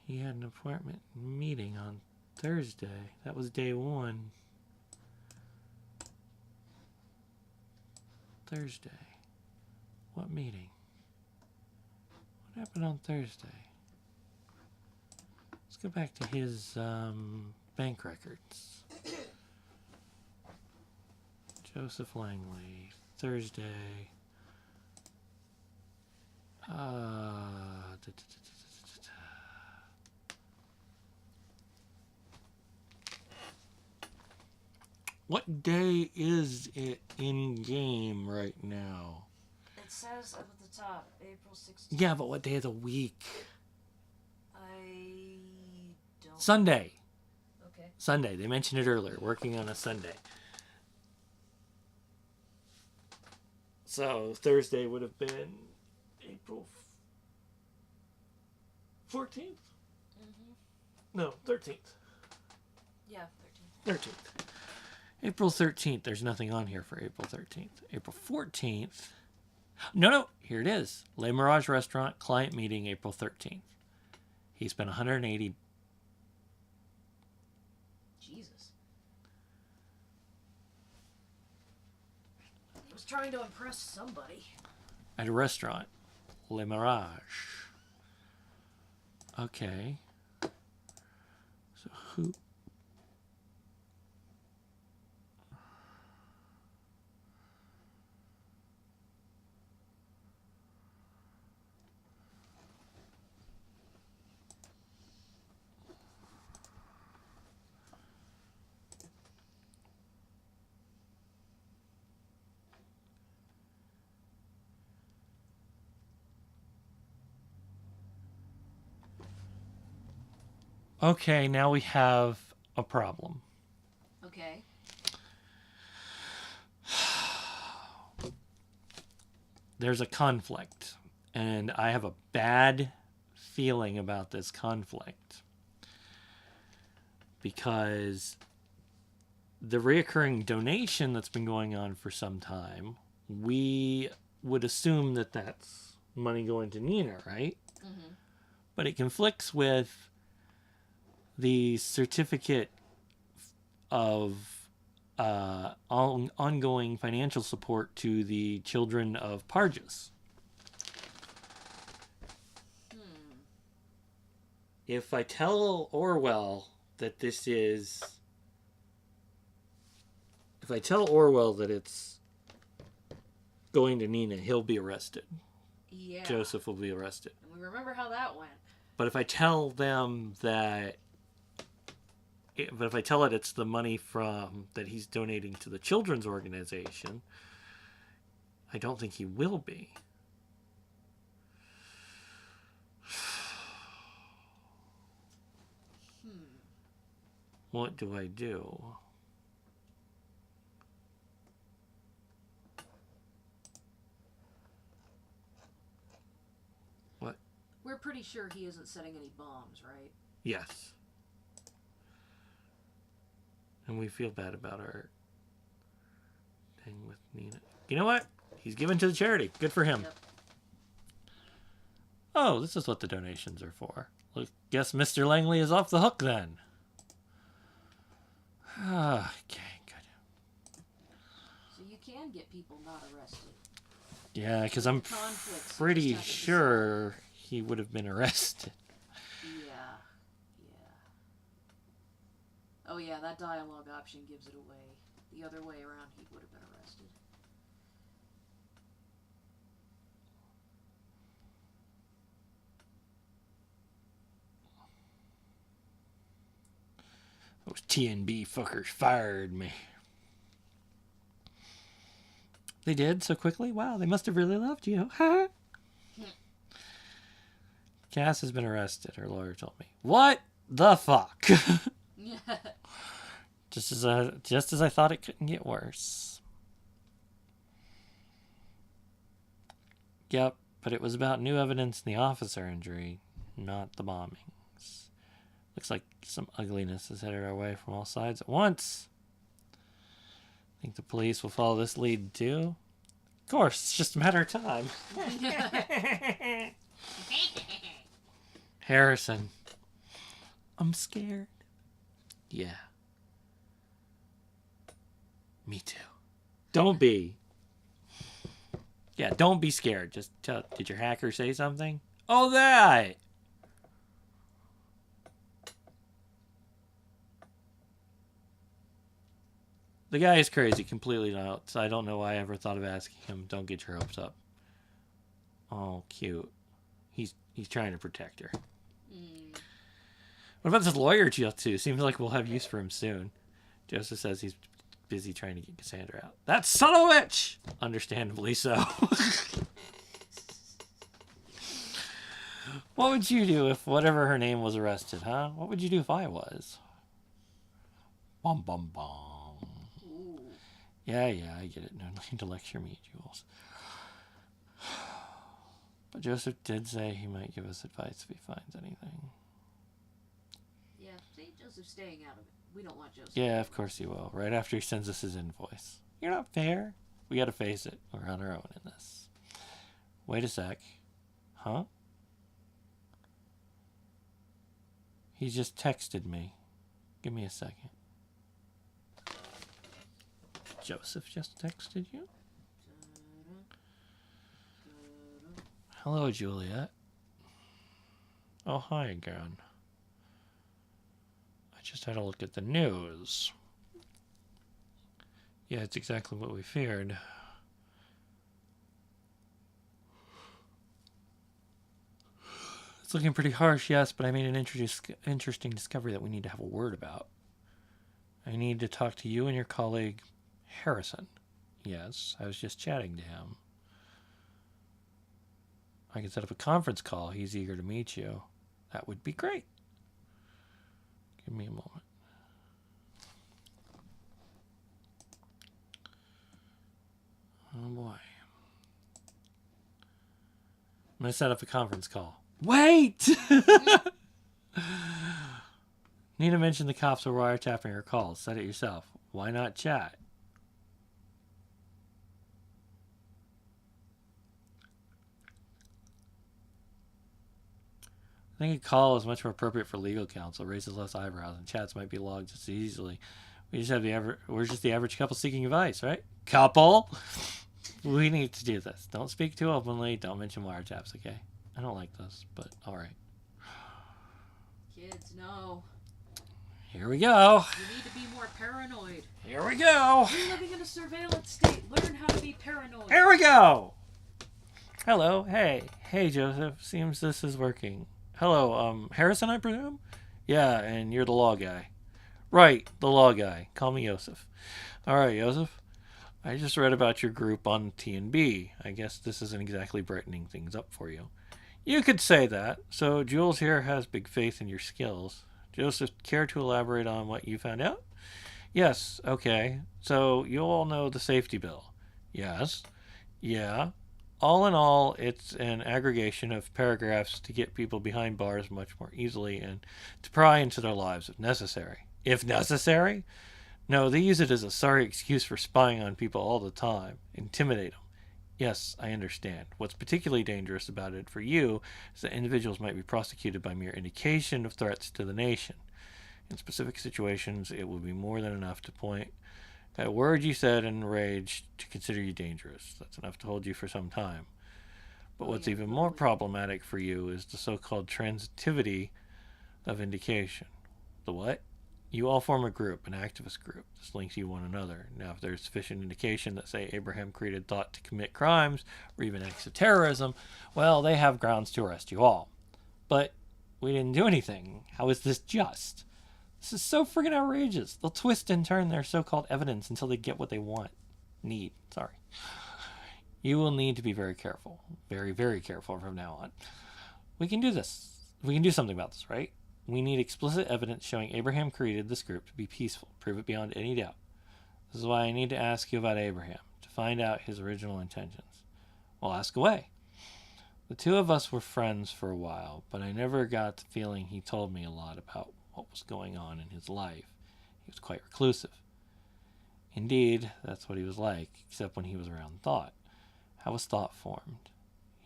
He had an appointment meeting on Thursday. That was day 1. Thursday. What meeting? What happened on Thursday? Let's go back to his bank records. Joseph Langley, Thursday. What day is it in game right now? It says up at the top, April 16th. Yeah, but what day of the week? I don't... Sunday. Okay. Sunday. They mentioned it earlier. Working on a Sunday. So Thursday would have been April 14th? Mm-hmm. No, 13th. Yeah, 13th. 13th. April 13th. There's nothing on here for April 13th. April 14th. No. Here it is. Le Mirage Restaurant, client meeting, April 13th. He spent $180. Jesus. He was trying to impress somebody. At a restaurant. Le Mirage. Okay. So who... Okay, now we have a problem. Okay. There's a conflict, and I have a bad feeling about this conflict because the reoccurring donation that's been going on for some time, we would assume that that's money going to Nina, right? Mm-hmm. But it conflicts with the certificate of ongoing financial support to the children of Parges. If I tell Orwell that this is... If I tell Orwell that it's going to Nina, he'll be arrested. Yeah. Joseph will be arrested. And we remember how that went. But if I tell them that... But if I tell it it's the money from that he's donating to the children's organization, I don't think he will be. What do I do? What? We're pretty sure he isn't setting any bombs, right? Yes. And we feel bad about our thing with Nina. You know what? He's given to the charity. Good for him. Yep. Oh, this is what the donations are for. Look, guess Mr. Langley is off the hook then. Okay, good. So you can get people not arrested. Yeah, because I'm Conflicts, pretty you just have to sure he would have been arrested. Yeah. Oh yeah, that dialogue option gives it away. The other way around, he would have been arrested. Those TNB fuckers fired me. They did so quickly? Wow, they must have really loved you. Cass has been arrested, her lawyer told me. What the fuck? Just as I thought it couldn't get worse. Yep, but it was about new evidence in the officer injury, not the bombings. Looks like some ugliness is headed our way from all sides at once. Think the police will follow this lead too? Of course, it's just a matter of time. Harrison. I'm scared. Yeah. Me too. Don't be. Yeah, don't be scared. Just tell. Did your hacker say something? Oh, that. The guy is crazy, completely nuts. I don't know why I ever thought of asking him. Don't get your hopes up. Oh, cute. He's trying to protect her. What about this lawyer too? Seems like we'll have use for him soon. Joseph says he's busy trying to get Cassandra out. That son of a bitch! Understandably so. What would you do if whatever her name was arrested, huh? What would you do if I was? Bum bum bum. Ooh. Yeah, I get it. No need to lecture me, Jules. But Joseph did say he might give us advice if he finds anything. Yeah, see, Joseph's staying out of it. We don't want Joseph. Yeah, of course he will. Right after he sends us his invoice. You're not fair. We gotta face it. We're on our own in this. Wait a sec. Huh? He just texted me. Give me a second. Joseph just texted you? Hello, Juliet. Oh, hi again. I just had a look at the news. Yeah, it's exactly what we feared. It's looking pretty harsh, yes, but I made an interesting discovery that we need to have a word about. I need to talk to you and your colleague, Harrison. Yes, I was just chatting to him. I can set up a conference call. He's eager to meet you. That would be great. Give me a moment. Oh boy. I'm going to set up a conference call. Wait! Nina mentioned the cops were wiretapping her calls. Said it yourself. Why not chat? I think a call is much more appropriate for legal counsel. Raises less eyebrows, and chats might be logged just as easily. We're just the average couple seeking advice, right? Couple? We need to do this. Don't speak too openly. Don't mention wiretaps, okay? I don't like this, but alright. Kids, no. Here we go. You need to be more paranoid. Here we go. You're living in a surveillance state. Learn how to be paranoid. Here we go. Hello. Hey. Hey, Joseph. Seems this is working. Hello, Harrison, I presume? Yeah, and you're the law guy. Right, the law guy. Call me Joseph. Alright, Joseph. I just read about your group on T&B. I guess this isn't exactly brightening things up for you. You could say that. So Jules here has big faith in your skills. Joseph, care to elaborate on what you found out? Yes, okay. So you all know the safety bill? Yes. Yeah. All in all, it's an aggregation of paragraphs to get people behind bars much more easily and to pry into their lives if necessary. If necessary? No, they use it as a sorry excuse for spying on people all the time. Intimidate them. Yes, I understand. What's particularly dangerous about it for you is that individuals might be prosecuted by mere indication of threats to the nation. In specific situations, it will be more than enough to point at a word you said in rage to consider you dangerous. That's enough to hold you for some time. But what's even more problematic for you is the so-called transitivity of indication. The what? You all form a group, an activist group. This links you one another. Now, if there's sufficient indication that, say, Abraham created thought to commit crimes or even acts of terrorism, well, they have grounds to arrest you all. But we didn't do anything. How is this just? This is so friggin' outrageous. They'll twist and turn their so-called evidence until they get what they need. You will need to be very careful. Very, very careful from now on. We can do this. We can do something about this, right? We need explicit evidence showing Abraham created this group to be peaceful. Prove it beyond any doubt. This is why I need to ask you about Abraham, to find out his original intentions. Well, ask away. The two of us were friends for a while, but I never got the feeling he told me a lot about what was going on in his life. He was quite reclusive. Indeed, that's what he was like, except when he was around thought. How was thought formed?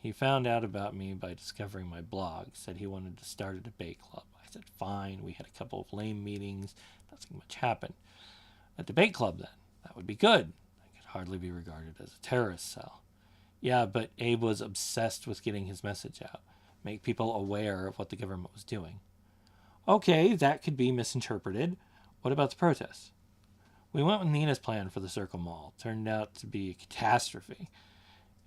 He found out about me by discovering my blog, said he wanted to start a debate club. I said, fine. We had a couple of lame meetings. Nothing much happened. A debate club, then. That would be good. I could hardly be regarded as a terrorist cell. Yeah, but Abe was obsessed with getting his message out. Make people aware of what the government was doing. Okay, that could be misinterpreted. What about the protests? We went with Nina's plan for the Circle Mall. Turned out to be a catastrophe.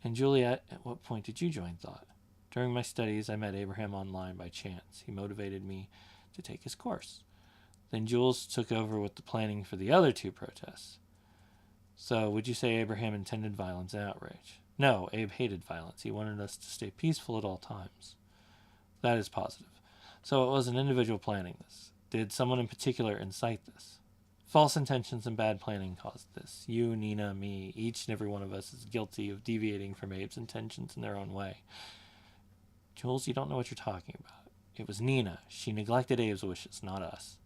And Juliet, at what point did you join Thought? During my studies, I met Abraham online by chance. He motivated me to take his course. Then Jules took over with the planning for the other two protests. So, would you say Abraham intended violence and outrage? No, Abe hated violence. He wanted us to stay peaceful at all times. That is positive. So it was an individual planning this. Did someone in particular incite this? False intentions and bad planning caused this. You, Nina, me, each and every one of us is guilty of deviating from Abe's intentions in their own way. Jules, you don't know what you're talking about. It was Nina. She neglected Abe's wishes, not us.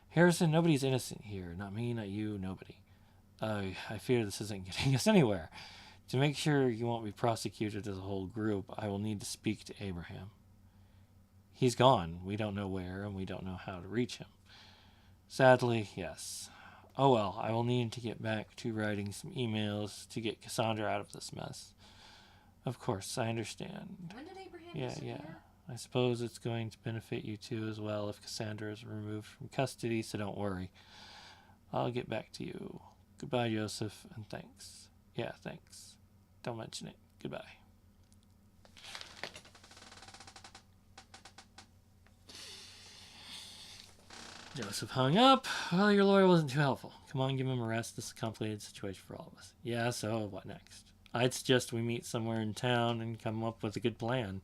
Harrison, nobody's innocent here. Not me, not you, nobody. I fear this isn't getting us anywhere. To make sure you won't be prosecuted as a whole group, I will need to speak to Abraham. He's gone. We don't know where, and we don't know how to reach him. Sadly, yes. Oh well, I will need to get back to writing some emails to get Cassandra out of this mess. Of course, I understand. When did Abraham disappear? I suppose it's going to benefit you too as well if Cassandra is removed from custody, so don't worry. I'll get back to you. Goodbye, Joseph, and thanks. Yeah, thanks. Don't mention it. Goodbye. Joseph hung up. Well, your lawyer wasn't too helpful. Come on, give him a rest. This is a complicated situation for all of us. Yeah, so what next? I'd suggest we meet somewhere in town and come up with a good plan.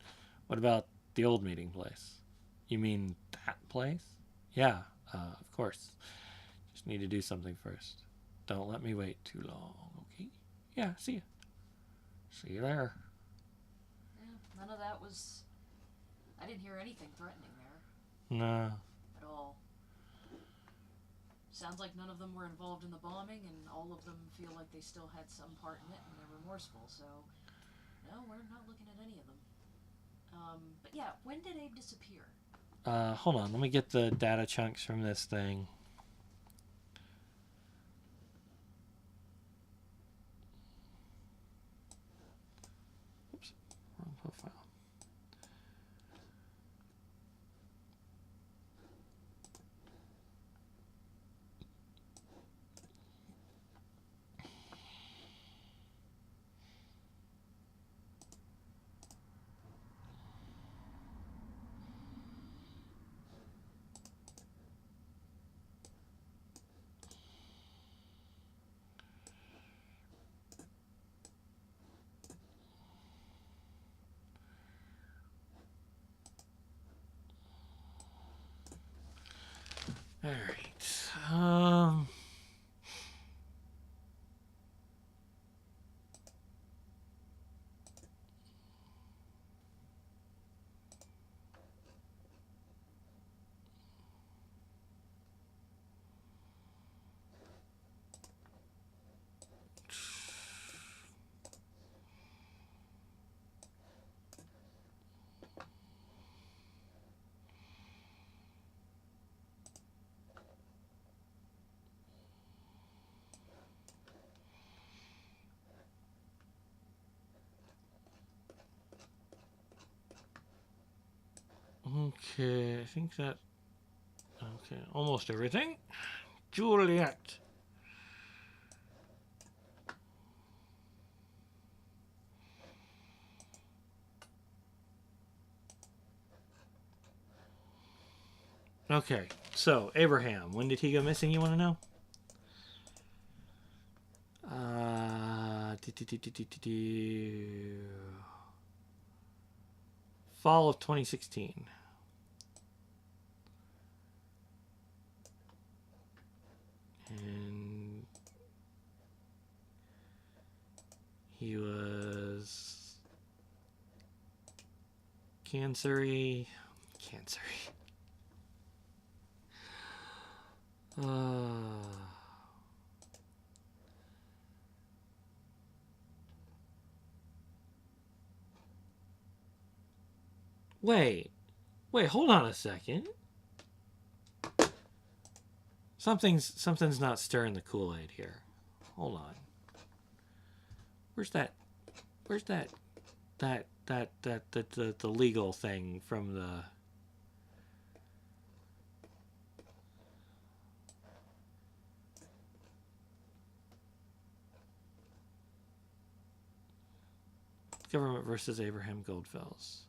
What about the old meeting place? You mean that place? Yeah, of course. Just need to do something first. Don't let me wait too long, okay? Yeah, see ya. See you there. Yeah, none of that was... I didn't hear anything threatening there. No. At all. Sounds like none of them were involved in the bombing, and all of them feel like they still had some part in it, and they're remorseful, so... No, we're not looking at any of them. But yeah, when did Abe disappear? Hold on. Let me get the data chunks from this thing. Oops. Wrong profile. Alright. Okay, I think that... Okay, almost everything. Juliet. Okay, so Abraham, when did he go missing, you want to know? Fall of 2016. And he was cancery. Wait, hold on a second. Something's not stirring the Kool-Aid here. Hold on. Where's the legal thing from the... Government versus Abraham Goldfells.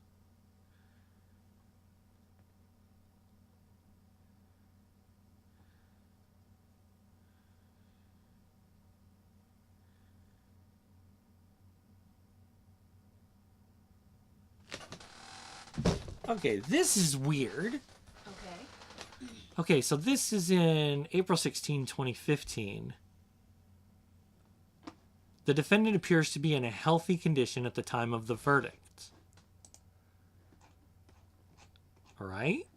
Okay, this is weird. Okay, so this is in April 16, 2015. The defendant appears to be in a healthy condition at the time of the verdict. right?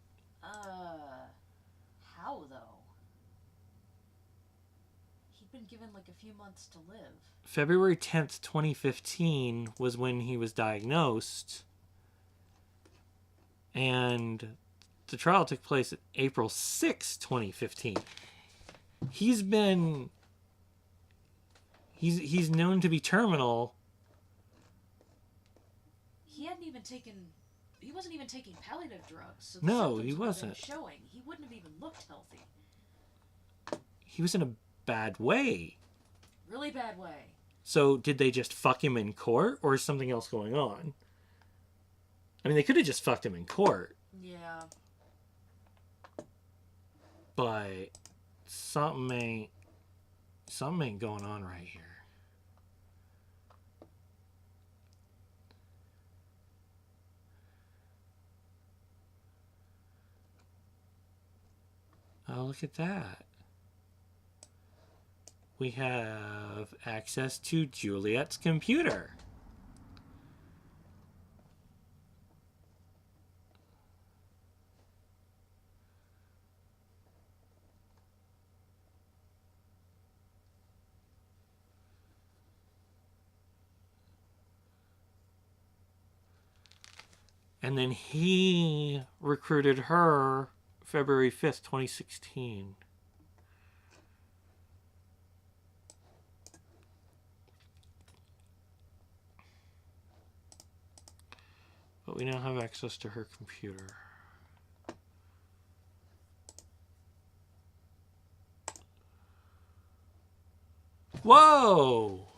How though? He'd been given like a few months to live. February 10th, 2015 was when he was diagnosed. And the trial took place April 6th, 2015. He's known to be terminal. He wasn't even taking palliative drugs. So No, he wasn't. Showing. He wouldn't have even looked healthy. He was in a bad way. Really bad way. So did they just fuck him in court, or is something else going on? I mean, they could have just fucked him in court. Yeah. But something ain't going on right here. Oh, look at that. We have access to Juliet's computer. And then he recruited her February 5th, 2016. But we now have access to her computer. Whoa!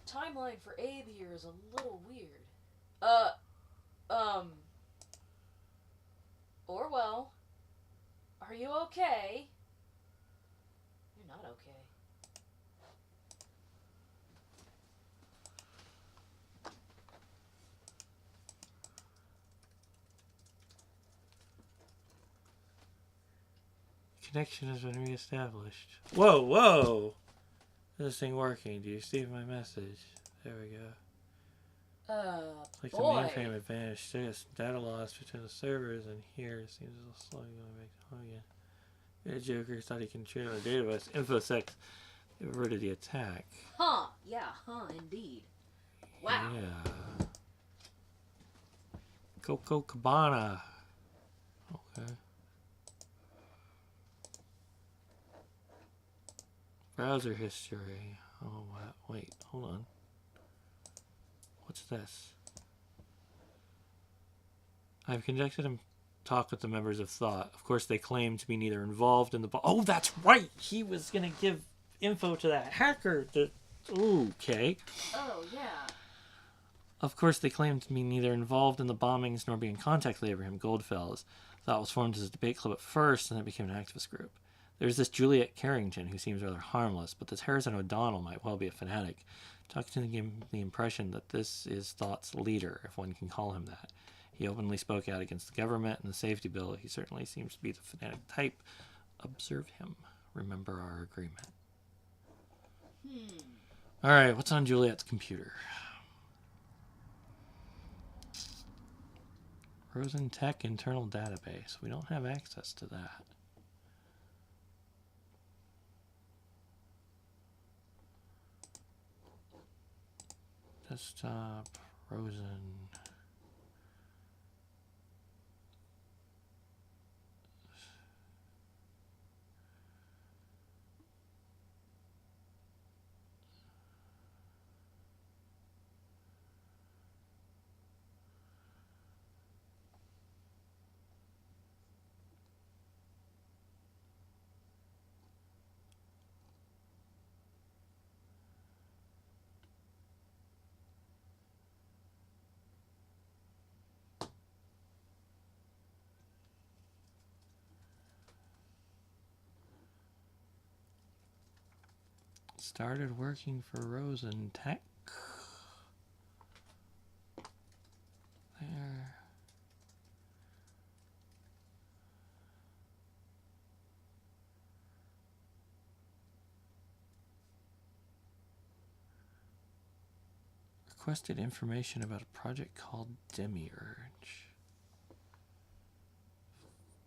Timeline for Abe here is a little weird. Orwell, are you okay? You're not okay. Connection has been reestablished. Whoa, whoa! Is this thing working? Do you receive my message? There we go. Like the mainframe had vanished. There's data loss between the servers, and here it seems a little slow going back to home again. The Joker thought he could trade on the database. InfoSec averted the attack. Huh, yeah, indeed. Wow. Yeah. Coco Cabana. Okay. Browser history. Oh, wow. Wait, hold on. What's this? I've conducted a talk with the members of Thought. Of course, they claim to be neither involved in the... Oh, that's right! He was going to give info to that hacker. Ooh, okay. Oh, yeah. Of course, they claim to be neither involved in the bombings nor be in contact with Abraham Goldfels. Thought was formed as a debate club at first, and then became an activist group. There's this Juliet Carrington who seems rather harmless, but this Harrison O'Donnell might well be a fanatic. Talking to him gave the impression that this is Thought's leader, if one can call him that. He openly spoke out against the government and the safety bill. He certainly seems to be the fanatic type. Observe him. Remember our agreement. Alright, what's on Juliet's computer? Rosen Tech internal database. We don't have access to that. Desktop, Rosen. Started working for Rosen Tech. There. Requested information about a project called Demiurge.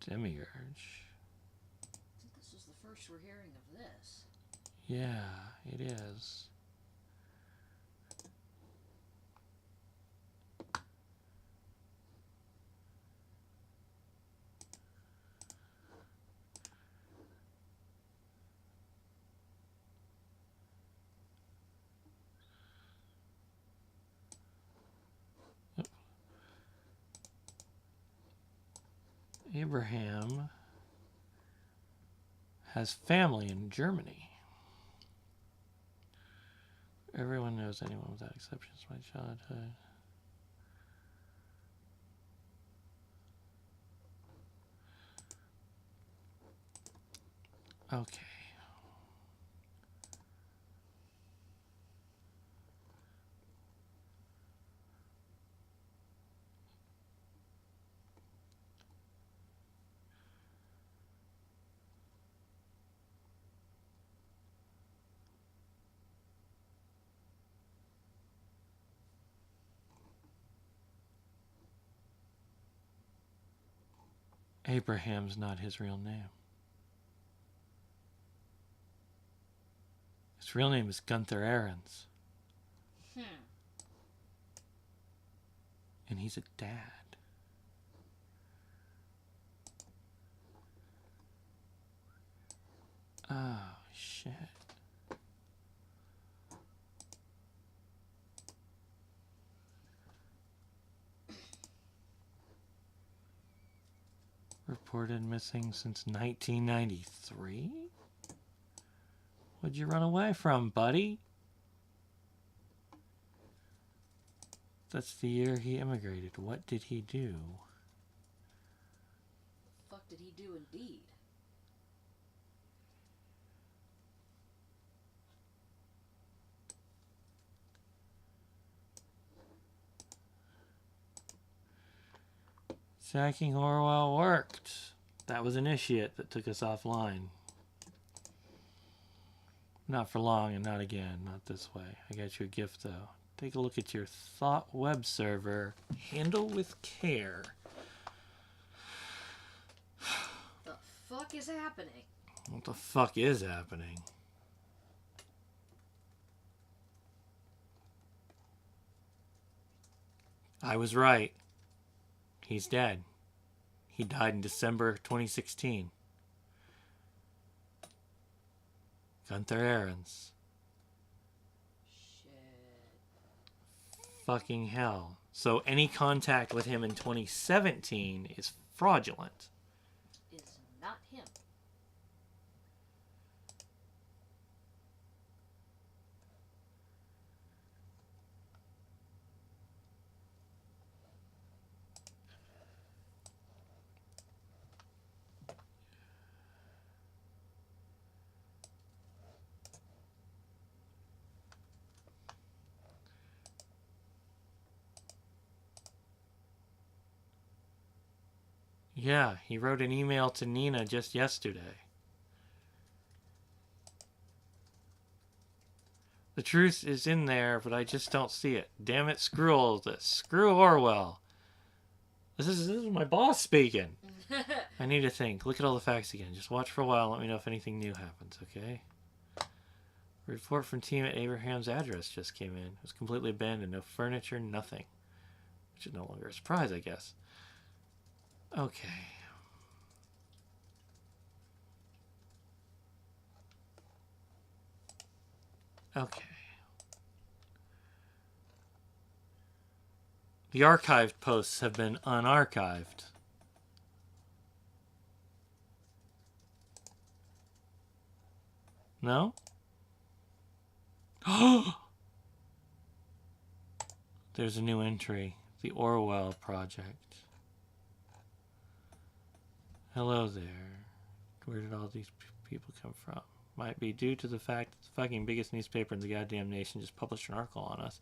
Demiurge. I think this is the first we're hearing of this. Yeah, it is. Abraham has family in Germany. Everyone knows anyone without exceptions. My childhood. Okay. Abraham's not his real name. His real name is Gunther Ahrens. And he's a dad. Oh, shit. Reported missing since 1993? What'd you run away from, buddy? That's the year he immigrated. What did he do? The fuck did he do indeed? Sacking Orwell worked. That was Initiate that took us offline. Not for long and not again. Not this way. I got you a gift, though. Take a look at your Thought web server. Handle with care. The fuck is happening? What the fuck is happening? I was right. He's dead. He died in December 2016. Gunther Ahrens. Shit. Fucking hell. So any contact with him in 2017 is fraudulent. Is not him. Yeah, he wrote an email to Nina just yesterday. The truth is in there, but I just don't see it. Damn it, screw all of this. Screw Orwell. This is my boss speaking. I need to think. Look at all the facts again. Just watch for a while. Let me know if anything new happens, okay? A report from team at Abraham's address just came in. It was completely abandoned. No furniture, nothing. Which is no longer a surprise, I guess. Okay. Okay. The archived posts have been unarchived. No? There's a new entry. The Orwell Project. Hello there. Where did all these people come from? Might be due to the fact that the fucking biggest newspaper in the goddamn nation just published an article on us.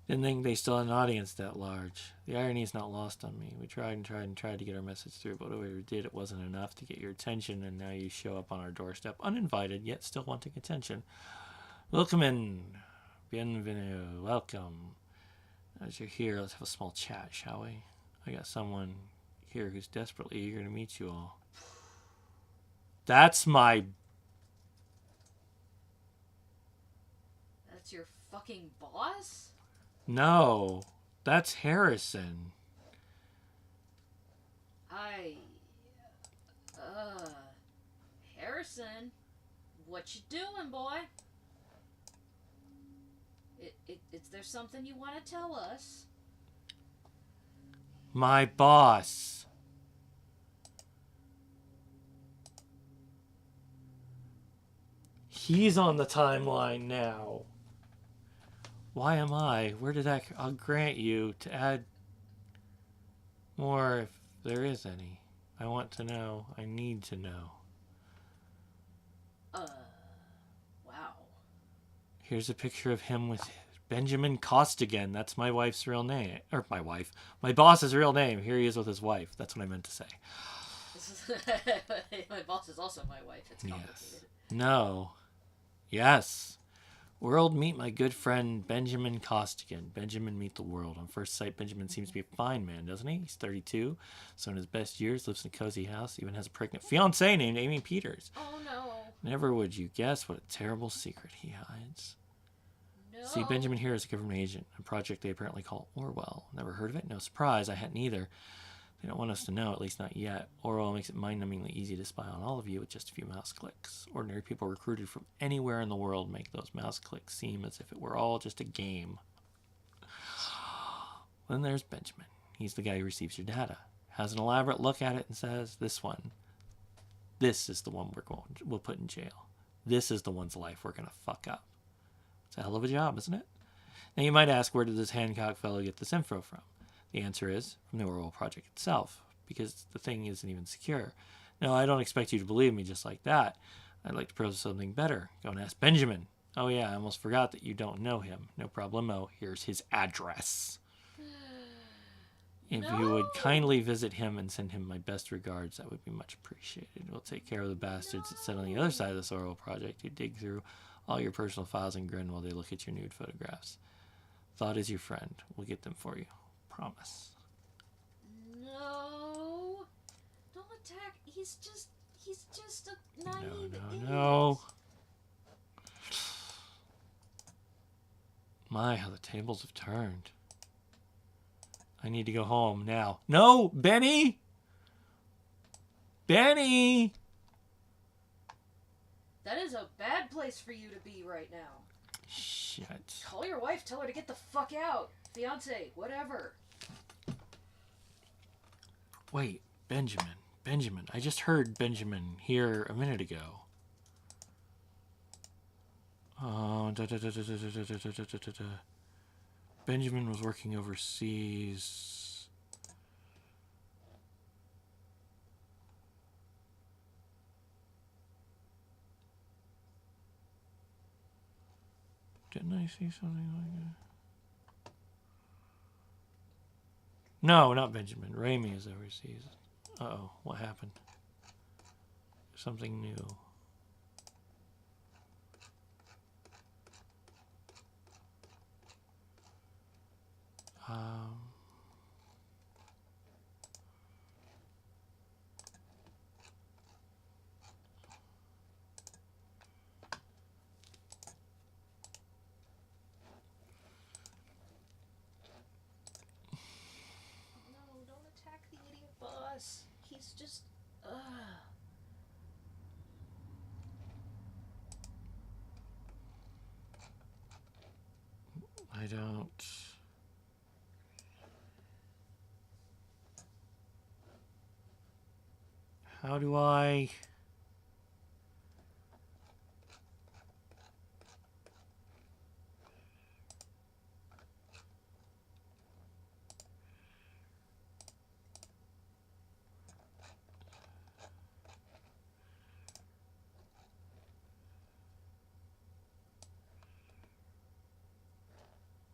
Didn't think they still had an audience that large. The irony is not lost on me. We tried and tried and tried to get our message through, but whatever we did, it wasn't enough to get your attention, and now you show up on our doorstep uninvited, yet still wanting attention. Welcome in. Bienvenue. Welcome. As you're here, let's have a small chat, shall we? I got someone here who's desperately eager to meet you all. That's my... That's your fucking boss? No, that's Harrison. Harrison, what you doing, boy? Is there something you want to tell us? My boss. He's on the timeline now. Why am I? Where did that... I'll grant you to add more if there is any. I want to know. I need to know. Wow. Here's a picture of him with Benjamin Costigan. That's my wife's real name. Or my wife. My boss's real name. Here he is with his wife. That's what I meant to say. My boss is also my wife. It's complicated. Yes. No. Yes. World, meet my good friend Benjamin Costigan. Benjamin, meet the world. On first sight, Benjamin seems to be a fine man, doesn't he? He's 32, so in his best years, lives in a cozy house, even has a pregnant fiancée named Amy Peters. Oh, no. Never would you guess what a terrible secret he hides. No. See, Benjamin here is a government agent, a project they apparently call Orwell. Never heard of it? No surprise, I hadn't either. They don't want us to know, at least not yet. Orwell makes it mind-numbingly easy to spy on all of you with just a few mouse clicks. Ordinary people recruited from anywhere in the world make those mouse clicks seem as if it were all just a game. Then there's Benjamin. He's the guy who receives your data, has an elaborate look at it and says, this is the one we'll put in jail. This is the one's life we're going to fuck up. It's a hell of a job, isn't it? Now you might ask, where did this Hancock fellow get this info from? The answer is from the Orwell project itself, because the thing isn't even secure. No, I don't expect you to believe me just like that. I'd like to propose something better. Go and ask Benjamin. Oh yeah, I almost forgot that you don't know him. No problemo. Here's his address. If you would kindly visit him and send him my best regards, that would be much appreciated. We'll take care of the bastards that sit on the other side of this Orwell project who dig through all your personal files and grin while they look at your nude photographs. Thought is your friend. We'll get them for you. Promise. No. Don't attack. He's just a naive idiot. No. My, how the tables have turned. I need to go home now. No, Benny! Benny! That is a bad place for you to be right now. Shit. Call your wife, tell her to get the fuck out. Fiance, whatever. Wait, Benjamin. I just heard Benjamin here a minute ago. Oh, Benjamin was working overseas. Didn't I see something like that? No, not Benjamin. Raimi is overseas. Uh-oh, what happened? Something new. No, don't attack the idiot boss. He's just, I don't... How do I...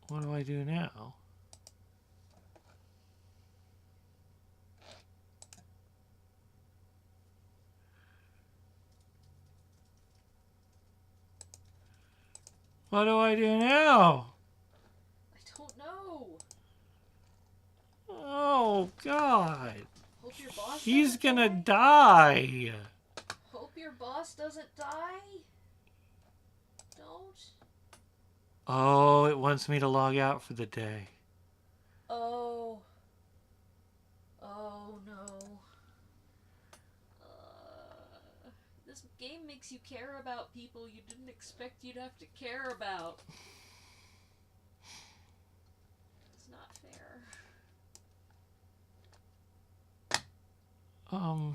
What do I do now? What do I do now? I don't know. Oh, God. Hold boss He's doesn't gonna die? die. Hope your boss doesn't die? Don't? Oh, it wants me to log out for the day. Oh. Oh no. This game makes you care about people you didn't expect you'd have to care about. It's not fair.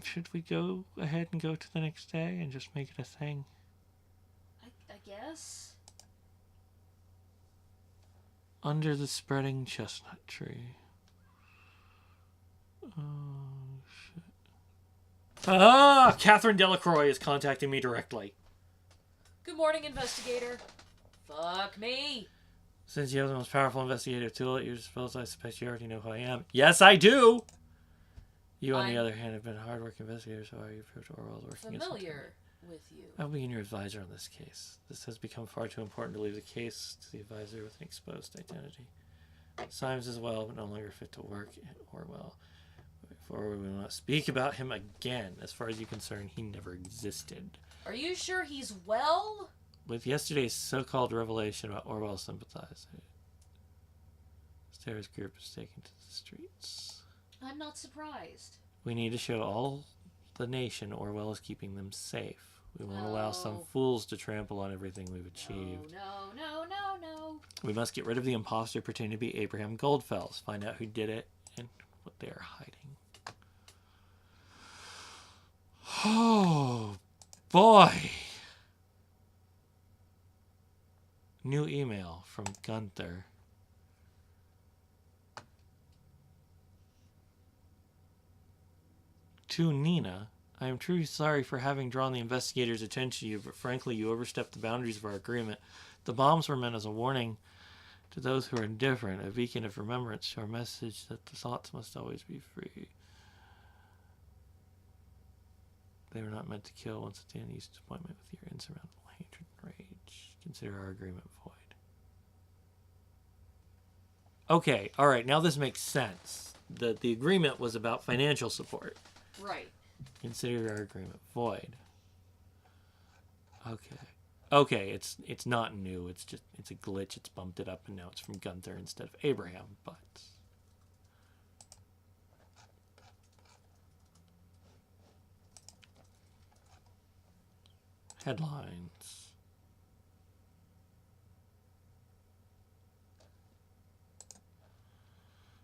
Should we go ahead and go to the next day and just make it a thing? I guess. Under the spreading chestnut tree. Oh, shit. Ah! Catherine Delacroix is contacting me directly. Good morning, investigator. Fuck me. Since you have the most powerful investigative tool at your disposal, I suppose you already know who I am. Yes, I do! You, on the other hand, have been a hard-working investigator, so how you approach Orwell's working familiar with you. I'll be your advisor on this case. This has become far too important to leave the case to the advisor with an exposed identity. Symes as well, but no longer fit to work at Orwell. Forward, we will not speak about him again. As far as you're concerned, he never existed. Are you sure he's well? With yesterday's so-called revelation about Orwell's sympathizer, Sarah's group is taken to the streets. I'm not surprised. We need to show all the nation Orwell is keeping them safe. We won't allow some fools to trample on everything we've achieved. No. We must get rid of the imposter pretending to be Abraham Goldfels, find out who did it, and what they are hiding. Oh, boy. New email from Gunther. To Nina, I am truly sorry for having drawn the investigators' attention to you, but frankly, you overstepped the boundaries of our agreement. The bombs were meant as a warning to those who are indifferent, a beacon of remembrance to our message that the thoughts must always be free. They were not meant to kill. Once again, use disappointment with your insurmountable hatred and rage. Consider our agreement void. Okay, alright, now this makes sense. The agreement was about financial support. Right. Consider our agreement void. Okay, it's not new. It's a glitch. It's bumped it up, and now it's from Gunther instead of Abraham. But headlines.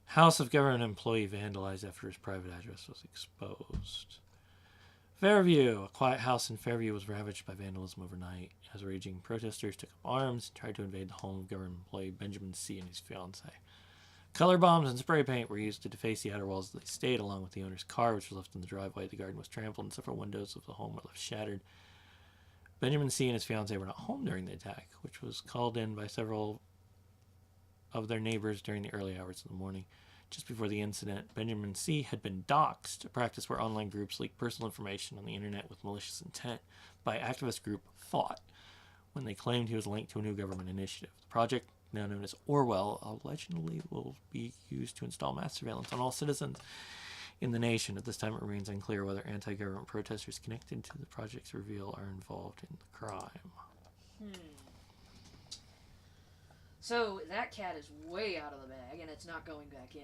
House of Government employee vandalized after his private address was exposed. Fairview. A quiet house in Fairview was ravaged by vandalism overnight as raging protesters took up arms and tried to invade the home of government employee Benjamin C. and his fiancée. Color bombs and spray paint were used to deface the outer walls of the estate, along with the owner's car, which was left in the driveway. The garden was trampled and several windows of the home were left shattered. Benjamin C. and his fiancée were not home during the attack, which was called in by several of their neighbors during the early hours of the morning. Just before the incident, Benjamin C. had been doxxed, a practice where online groups leak personal information on the internet with malicious intent, by activist group Thought, when they claimed he was linked to a new government initiative. The project, now known as Orwell, allegedly will be used to install mass surveillance on all citizens in the nation. At this time, it remains unclear whether anti-government protesters connected to the project's reveal are involved in the crime. So that cat is way out of the bag, and it's not going back in.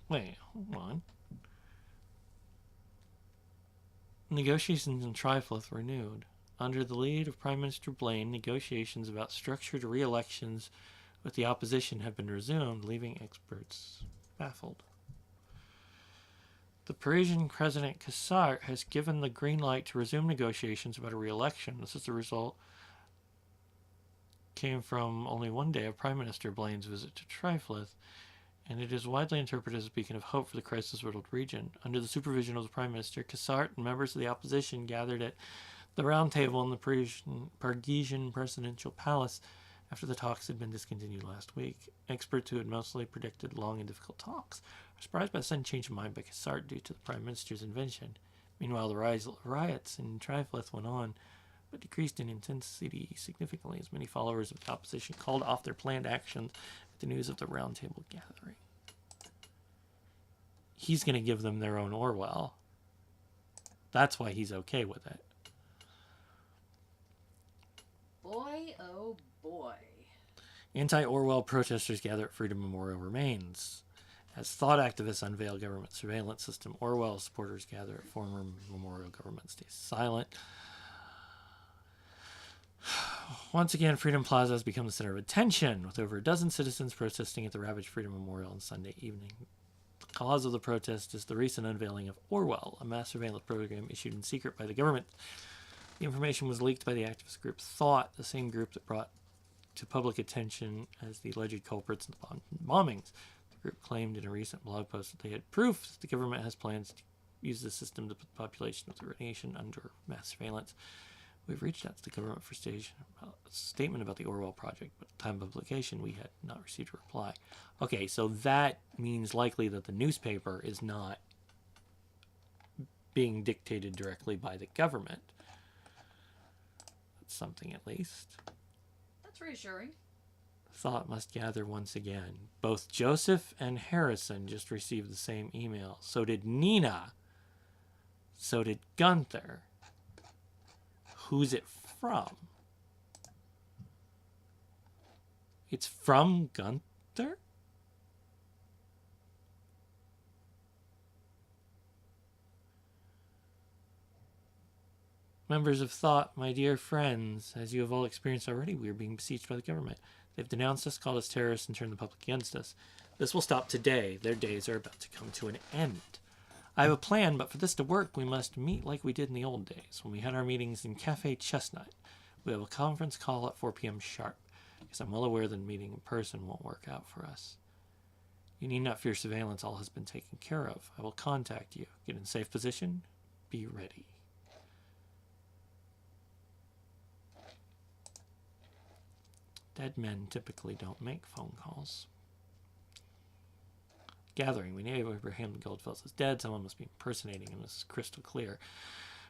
Wait, hold on. Negotiations in Trifluth renewed. Under the lead of Prime Minister Blaine, negotiations about structured re-elections with the opposition have been resumed, leaving experts baffled. The Parisian President Cassart has given the green light to resume negotiations about a re-election. This is the result came from only one day of Prime Minister Blaine's visit to Trifluth, and it is widely interpreted as a beacon of hope for the crisis-riddled region. Under the supervision of the Prime Minister, Cassart and members of the opposition gathered at the round table in the Parisian presidential palace after the talks had been discontinued last week. Experts who had mostly predicted long and difficult talks are surprised by the sudden change of mind by Cassart due to the Prime Minister's invention. Meanwhile, the riots in Trifluth went on, but decreased in intensity significantly as many followers of the opposition called off their planned actions at the news of the roundtable gathering. he's going to give them their own Orwell. That's why he's okay with it. Boy, oh boy. Anti-Orwell protesters gather at Freedom Memorial remains. As thought activists unveil government surveillance system, Orwell supporters gather at former memorial. Government stays silent. Once again, Freedom Plaza has become the center of attention, with over a dozen citizens protesting at the ravaged Freedom Memorial on Sunday evening. The cause of the protest is the recent unveiling of Orwell, a mass surveillance program issued in secret by the government. The information was leaked by the activist group Thought, the same group that brought to public attention as the alleged culprits in the bombings. The group claimed in a recent blog post that they had proof that the government has plans to use the system to put the population of the nation under mass surveillance. We've reached out to the government for a statement about the Orwell project, but at the time of publication, we had not received a reply. Okay, so that means likely that the newspaper is not being dictated directly by the government. That's something at least. That's reassuring. Thought must gather once again. Both Joseph and Harrison just received the same email. So did Nina. So did Gunther. Who's it from? It's from Gunther? Members of Thought, my dear friends, as you have all experienced already, we are being besieged by the government. They've denounced us, called us terrorists, and turned the public against us. This will stop today. Their days are about to come to an end. I have a plan, but for this to work, we must meet like we did in the old days, when we had our meetings in Cafe Chestnut. We have a conference call at 4 p.m. sharp, because I'm well aware that meeting in person won't work out for us. You need not fear surveillance. All has been taken care of. I will contact you. Get in safe position. Be ready. Dead men typically don't make phone calls. Gathering. We know Abraham Goldfels is dead. Someone must be impersonating him. This is crystal clear.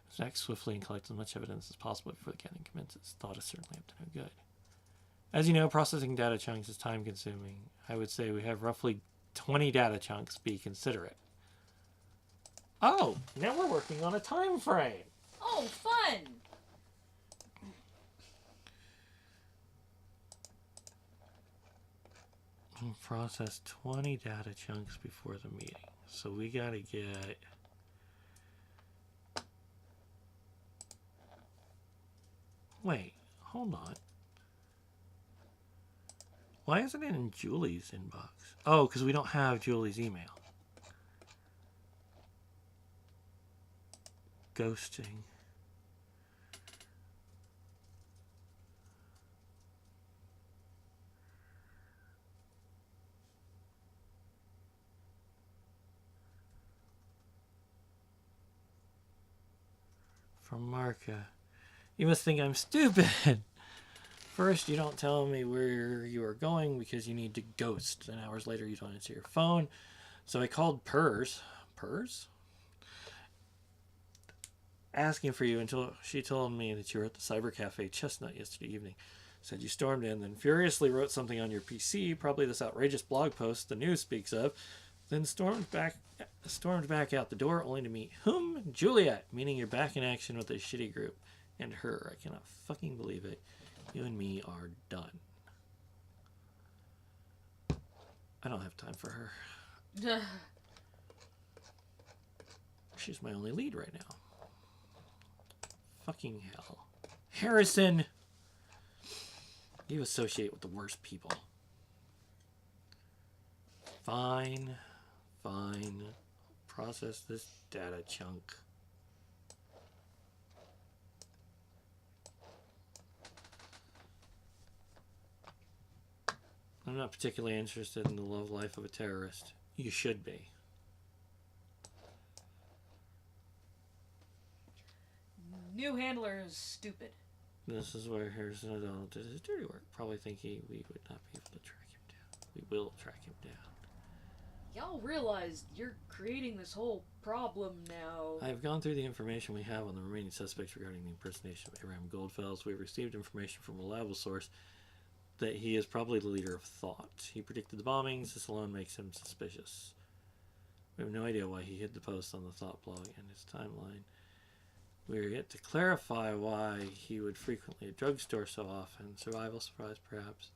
Let's act swiftly and collect as much evidence as possible before the gathering commences. Thought is certainly up to no good. As you know, processing data chunks is time consuming. I would say we have roughly 20 data chunks. Be considerate. Oh, now we're working on a time frame. Oh, fun! We'll process 20 data chunks before the meeting. So we gotta get... Wait, hold on. Why isn't it in Julie's inbox? Oh, because we don't have Julie's email. Ghosting. From Marka. You must think I'm stupid. First, you don't tell me where you are going because you need to ghost. Then hours later, you don't answer your phone. So I called Purrs. Purrs? Asking for you until she told me that you were at the Cyber Cafe Chestnut yesterday evening. Said you stormed in, then furiously wrote something on your PC, probably this outrageous blog post the news speaks of, then stormed back out the door only to meet whom? Juliet, meaning you're back in action with this shitty group. And her. I cannot fucking believe it. You and me are done. I don't have time for her. She's my only lead right now. Fucking hell. Harrison! You associate with the worst people. Fine. Fine. Process this data chunk. I'm not particularly interested in the love life of a terrorist. You should be. New handler is stupid. This is where Harrison O'Donnell did his dirty work. Probably thinking we would not be able to track him down. We will track him down. Y'all realize you're creating this whole problem now. I've gone through the information we have on the remaining suspects regarding the impersonation of Abraham Goldfels. We've received information from a reliable source that he is probably the leader of Thought. He predicted the bombings. This alone makes him suspicious. We have no idea why he hid the post on the thought blog and his timeline. We're yet to clarify why he would frequently at drugstore so often. Survival surprise, perhaps.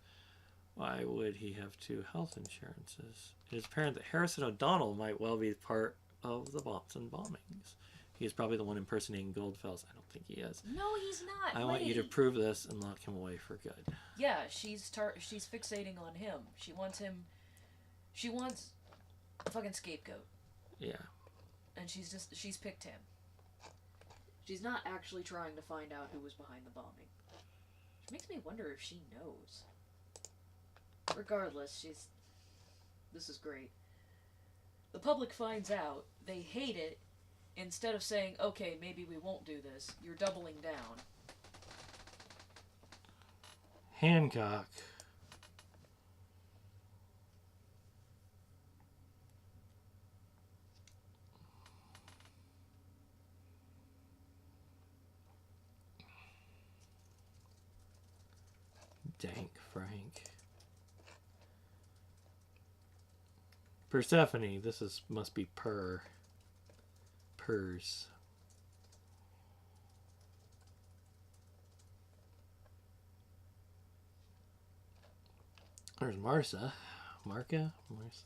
Why would he have 2 health insurances? It is apparent that Harrison O'Donnell might well be part of the Boston bombings. He is probably the one impersonating Goldfels. I don't think he is. No, he's not. I want you to prove this and lock him away for good. Yeah, she's fixating on him. She wants him. She wants a fucking scapegoat. Yeah. And she's picked him. She's not actually trying to find out who was behind the bombing. Which makes me wonder if she knows. Regardless, this is great. The public finds out, they hate it. Instead of saying, okay, maybe we won't do this, you're doubling down. Hancock. Dank Frank. Persephone. This must be Purrs. There's Marcia. Marcia? Marcia.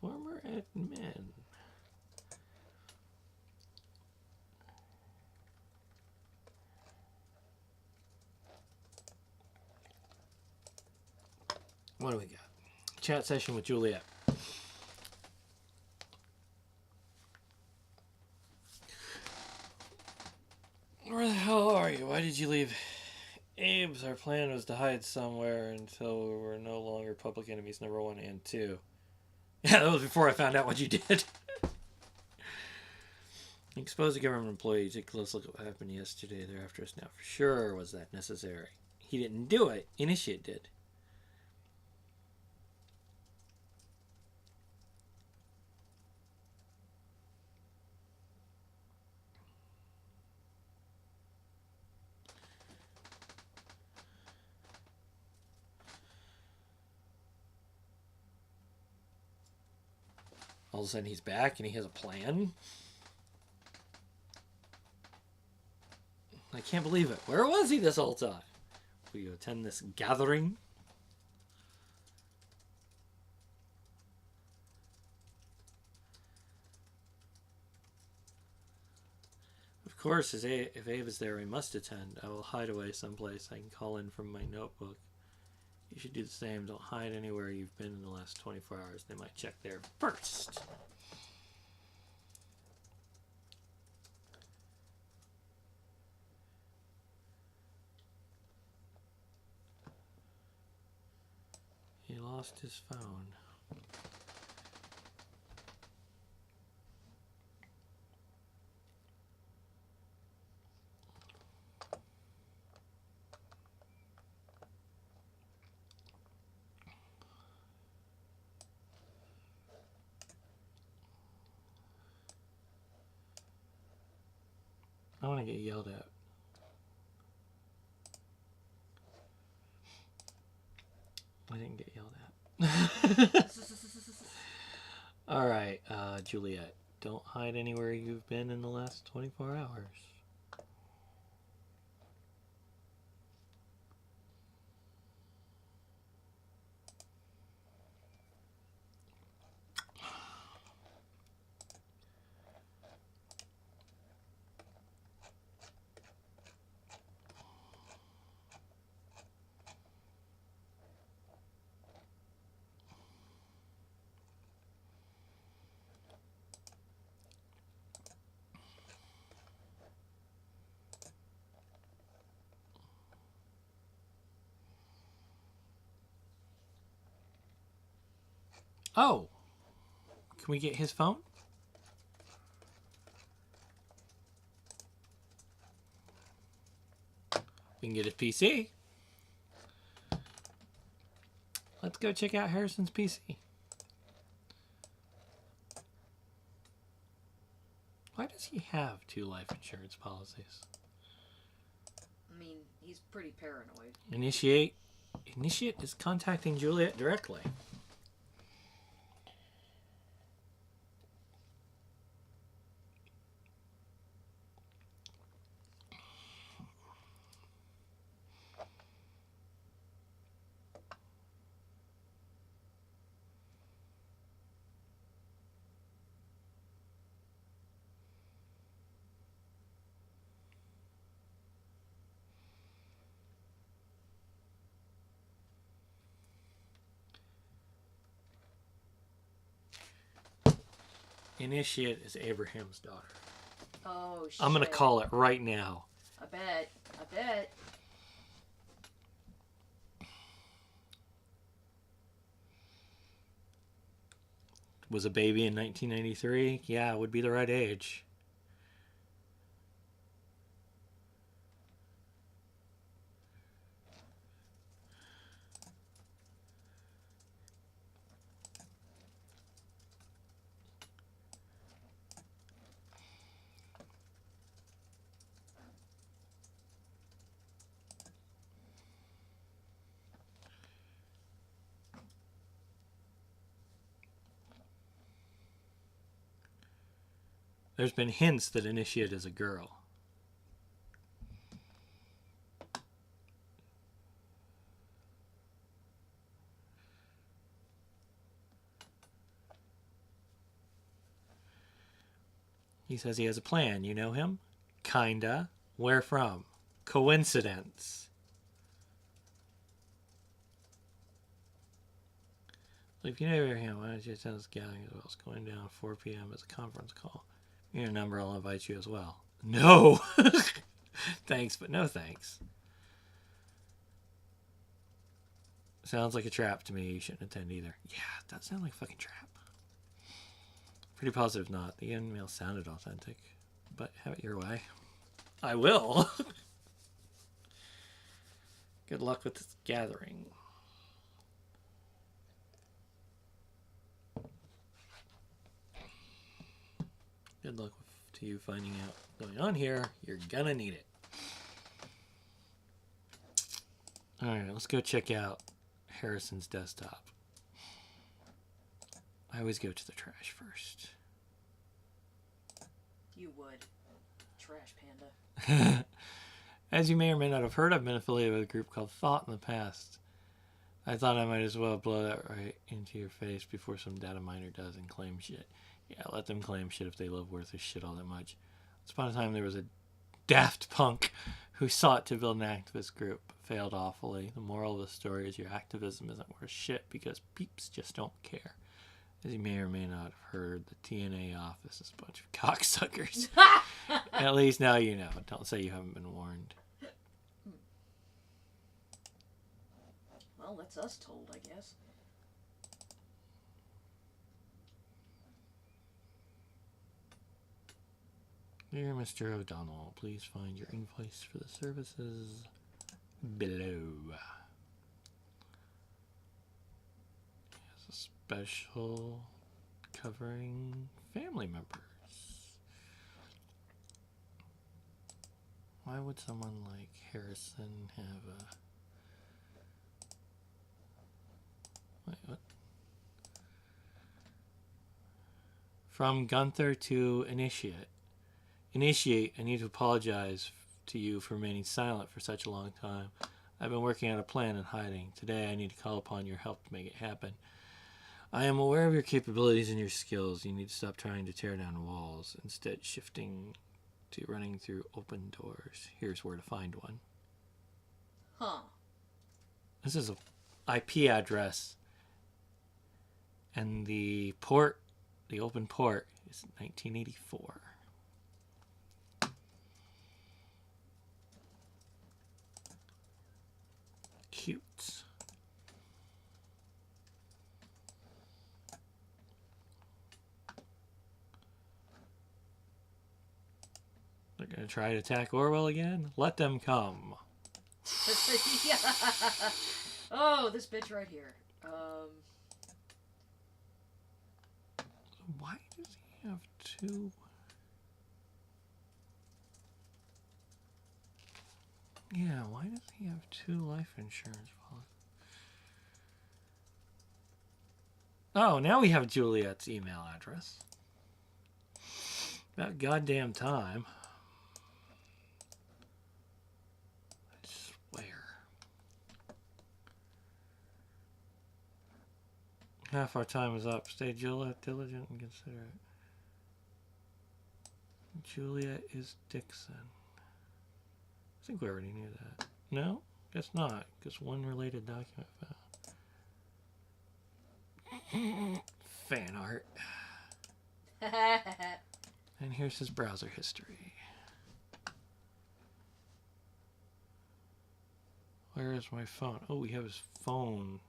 Former admin. What do we got? Chat session with Juliet. Where the hell are you? Why did you leave Abe's? Our plan was to hide somewhere until we were no longer public enemies number 1 and 2. Yeah, that was before I found out what you did. Expose a government employee. Take a close look at what happened yesterday. They're after us now for sure. Was that necessary? He didn't do it. Initiate did. All of a sudden he's back and he has a plan. I can't believe it. Where was he this whole time? Will you attend this gathering? Of course, if Abe is there, we must attend. I will hide away someplace. I can call in from my notebook. You should do the same. Don't hide anywhere you've been in the last 24 hours. They might check there first. He lost his phone. I want to get yelled at. I didn't get yelled at. Alright, Juliet. Don't hide anywhere you've been in the last 24 hours. Oh! Can we get his phone? We can get his PC. Let's go check out Harrison's PC. Why does he have 2 life insurance policies? I mean, he's pretty paranoid. Initiate. Initiate is contacting Juliet directly. Initiate is Abraham's daughter. Oh, shit. I'm going to call it right now. I bet. Was a baby in 1993? Yeah, it would be the right age. There's been hints that Initiate is a girl. He says he has a plan. You know him? Kinda. Where from? Coincidence. If you know Abraham, why don't you attend this gathering as well? It's going down at 4 p.m. as a conference call. Your number, I'll invite you as well. No! Thanks, but no thanks. Sounds like a trap to me. You shouldn't attend either. Yeah, it does sound like a fucking trap. Pretty positive not. The email sounded authentic. But have it your way. I will. Good luck with this gathering. Good luck to you finding out what's going on here. You're gonna need it. Alright, let's go check out Harrison's desktop. I always go to the trash first. You would. Trash panda. As you may or may not have heard, I've been affiliated with a group called Thought in the past. I thought I might as well blow that right into your face before some data miner does and claim shit. Yeah, let them claim shit if they love worthless shit all that much. Once upon a time, there was a daft punk who sought to build an activist group, but failed awfully. The moral of the story is your activism isn't worth shit because peeps just don't care. As you may or may not have heard, the TNA office is a bunch of cocksuckers. At least now you know. Don't say you haven't been warned. Well, that's us told, I guess. Dear Mr. O'Donnell, please find your invoice for the services below. Has a special covering family members. Why would someone like Harrison have a... Wait, what? From Gunther to Initiate. Initiate, I need to apologize to you for remaining silent for such a long time. I've been working on a plan and hiding. Today I need to call upon your help to make it happen. I am aware of your capabilities and your skills. You need to stop trying to tear down walls, instead shifting to running through open doors. Here's where to find one. Huh. This is an IP address. And the port, the open port, is 1984. Cute. They're going to try to attack Orwell again? Let them come. Yeah. Oh, this bitch right here. Why does he have two? Yeah, why does he have two life insurance policies? Oh, now we have Juliet's email address. About goddamn time. I swear. Half our time is up. Stay Juliet diligent and considerate. Juliet is Dixon. I think we already knew that. No? Guess not, because one related document found. Fan art. And here's his browser history. Where is my phone? Oh, we have his phone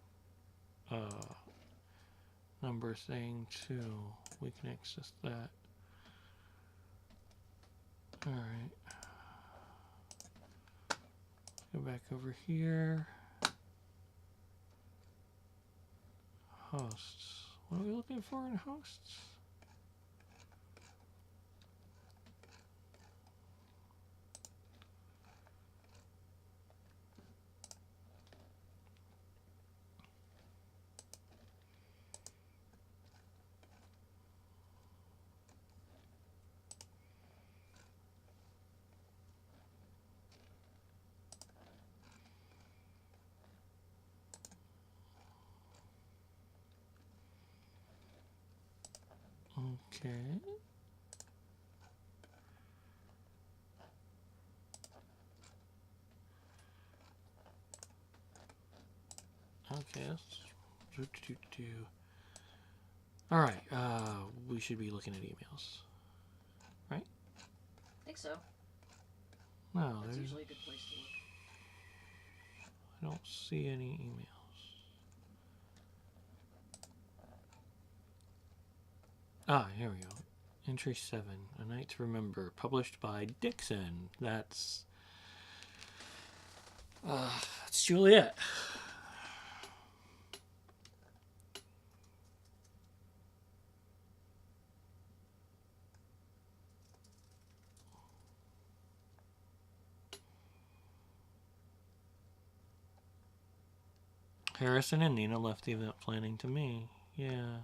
number thing too. We can access that. Alright. Go back over here. Hosts. What are we looking for in hosts? Okay. Okay, Alright, we should be looking at emails. Right? I think so. No, That's there's... usually a good place to look. I don't see any emails. Ah, here we go. Entry 7, A Night to Remember, published by Dixon. That's Juliet. Harrison and Nina left the event planning to me. Yeah.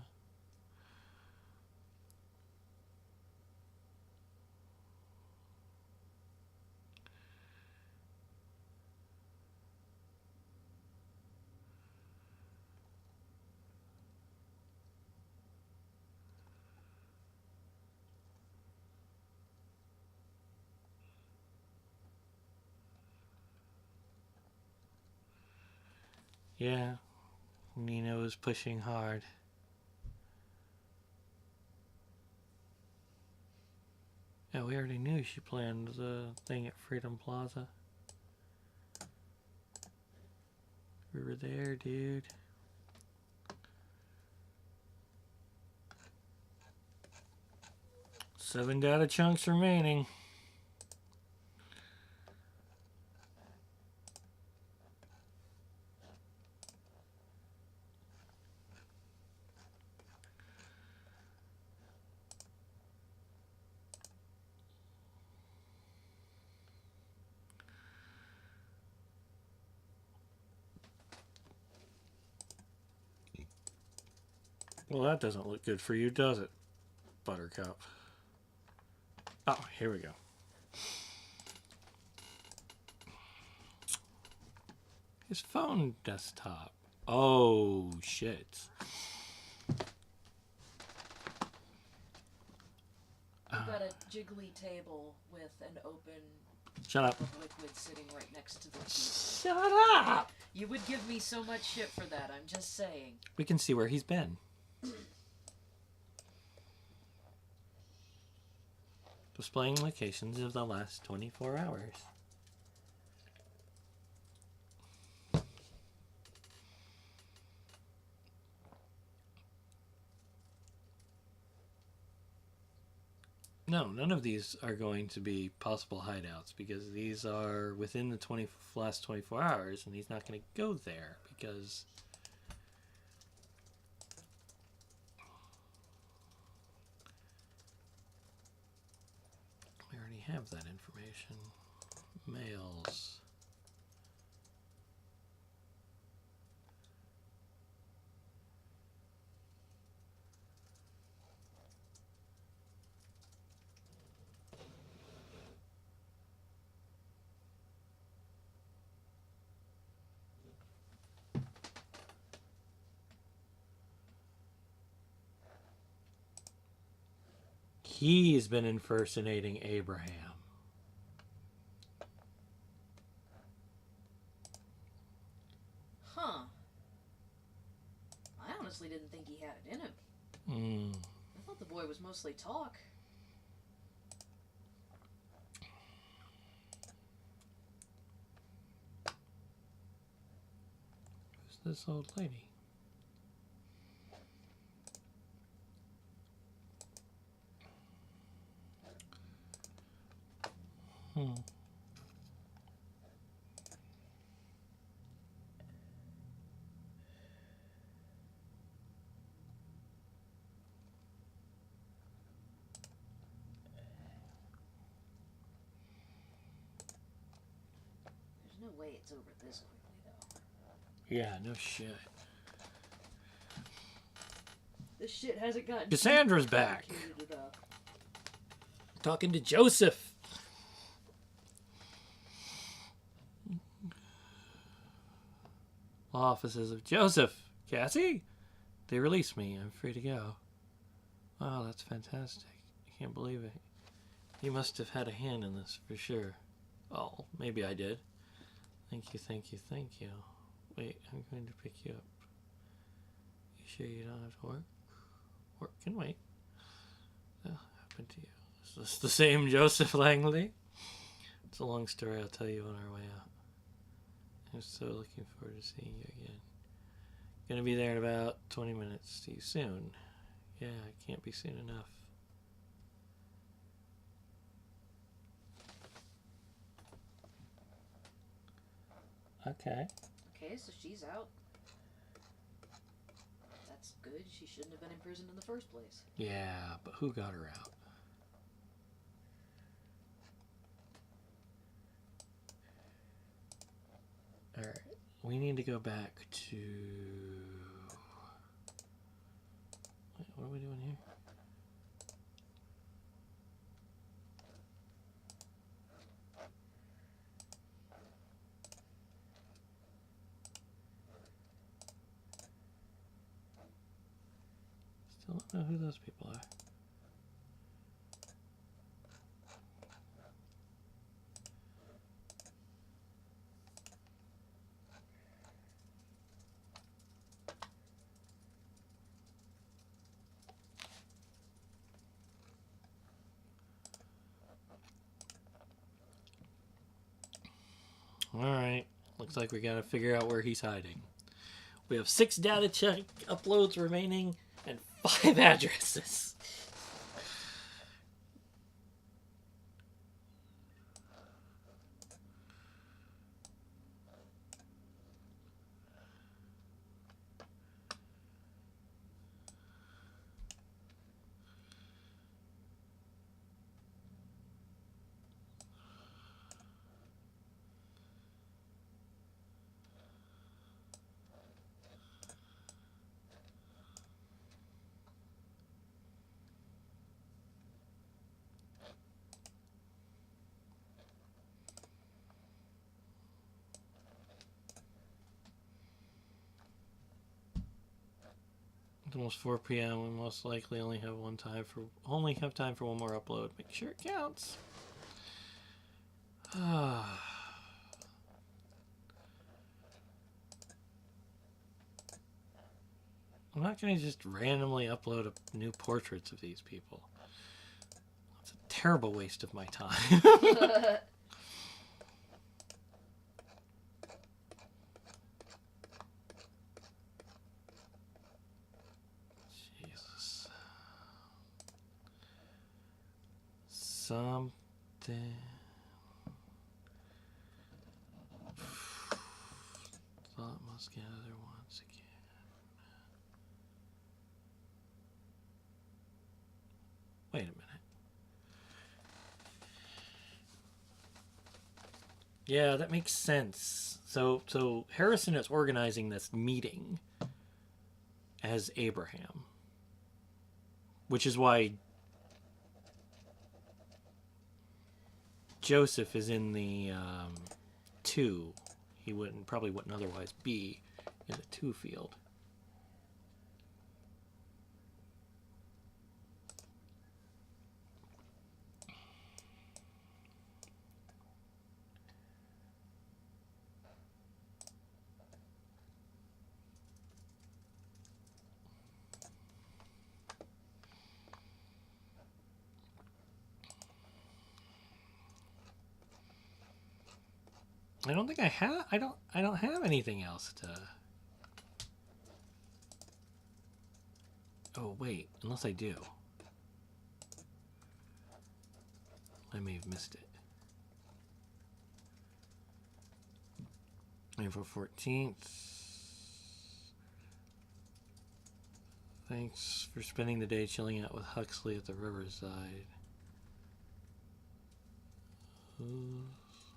Yeah. Nina was pushing hard. Yeah, we already knew she planned the thing at Freedom Plaza. We were there, dude. Seven data chunks remaining. Well, that doesn't look good for you, does it, Buttercup? Oh, here we go. His phone desktop. Oh, shit. You've got a jiggly table with an open Shut up. of liquid sitting right next to the keyboard. Shut up! You would give me so much shit for that, I'm just saying. We can see where he's been. Displaying locations of the last 24 hours. No, none of these are going to be possible hideouts because these are within the last 24 hours and he's not going to go there because we already have that information. Mails. He's been impersonating Abraham. Huh. I honestly didn't think he had it in him. Hmm. I thought the boy was mostly talk. Who's this old lady? There's no way it's over this quickly, though. Yeah, no shit. This shit hasn't gotten Cassandra's back. enough. Talking to Joseph. Law offices of Joseph. Cassie? They released me. I'm free to go. Wow, that's fantastic. I can't believe it. You must have had a hand in this for sure. Oh, maybe I did. Thank you, thank you, thank you. Wait, I'm going to pick you up. You sure you don't have to work? Work can wait. What happened to you? Is this the same Joseph Langley? It's a long story. I'll tell you on our way out. I'm so looking forward to seeing you again. Gonna be there in about 20 minutes. See you soon. Yeah, it can't be soon enough. Okay. Okay, so she's out. That's good. She shouldn't have been imprisoned in the first place. Yeah, but who got her out? Alright, we need to go back to... Wait, what are we doing here? Still don't know who those people are. Alright, looks like we gotta figure out where he's hiding. We have 6 data check uploads remaining and 5 addresses. It's almost 4 p.m. We most likely only have time for one more upload. Make sure it counts. I'm not going to just randomly upload new portraits of these people. It's a terrible waste of my time. Jesus. Something. Thought must gather once again. Wait a minute. Yeah, that makes sense. So Harrison is organizing this meeting as Abraham, which is why Joseph is in the 2. He probably wouldn't otherwise be in the 2 field. I don't think I have. I don't have anything else to. Oh wait, unless I do. I may have missed it. April 14th. Thanks for spending the day chilling out with Huxley at the riverside. Who's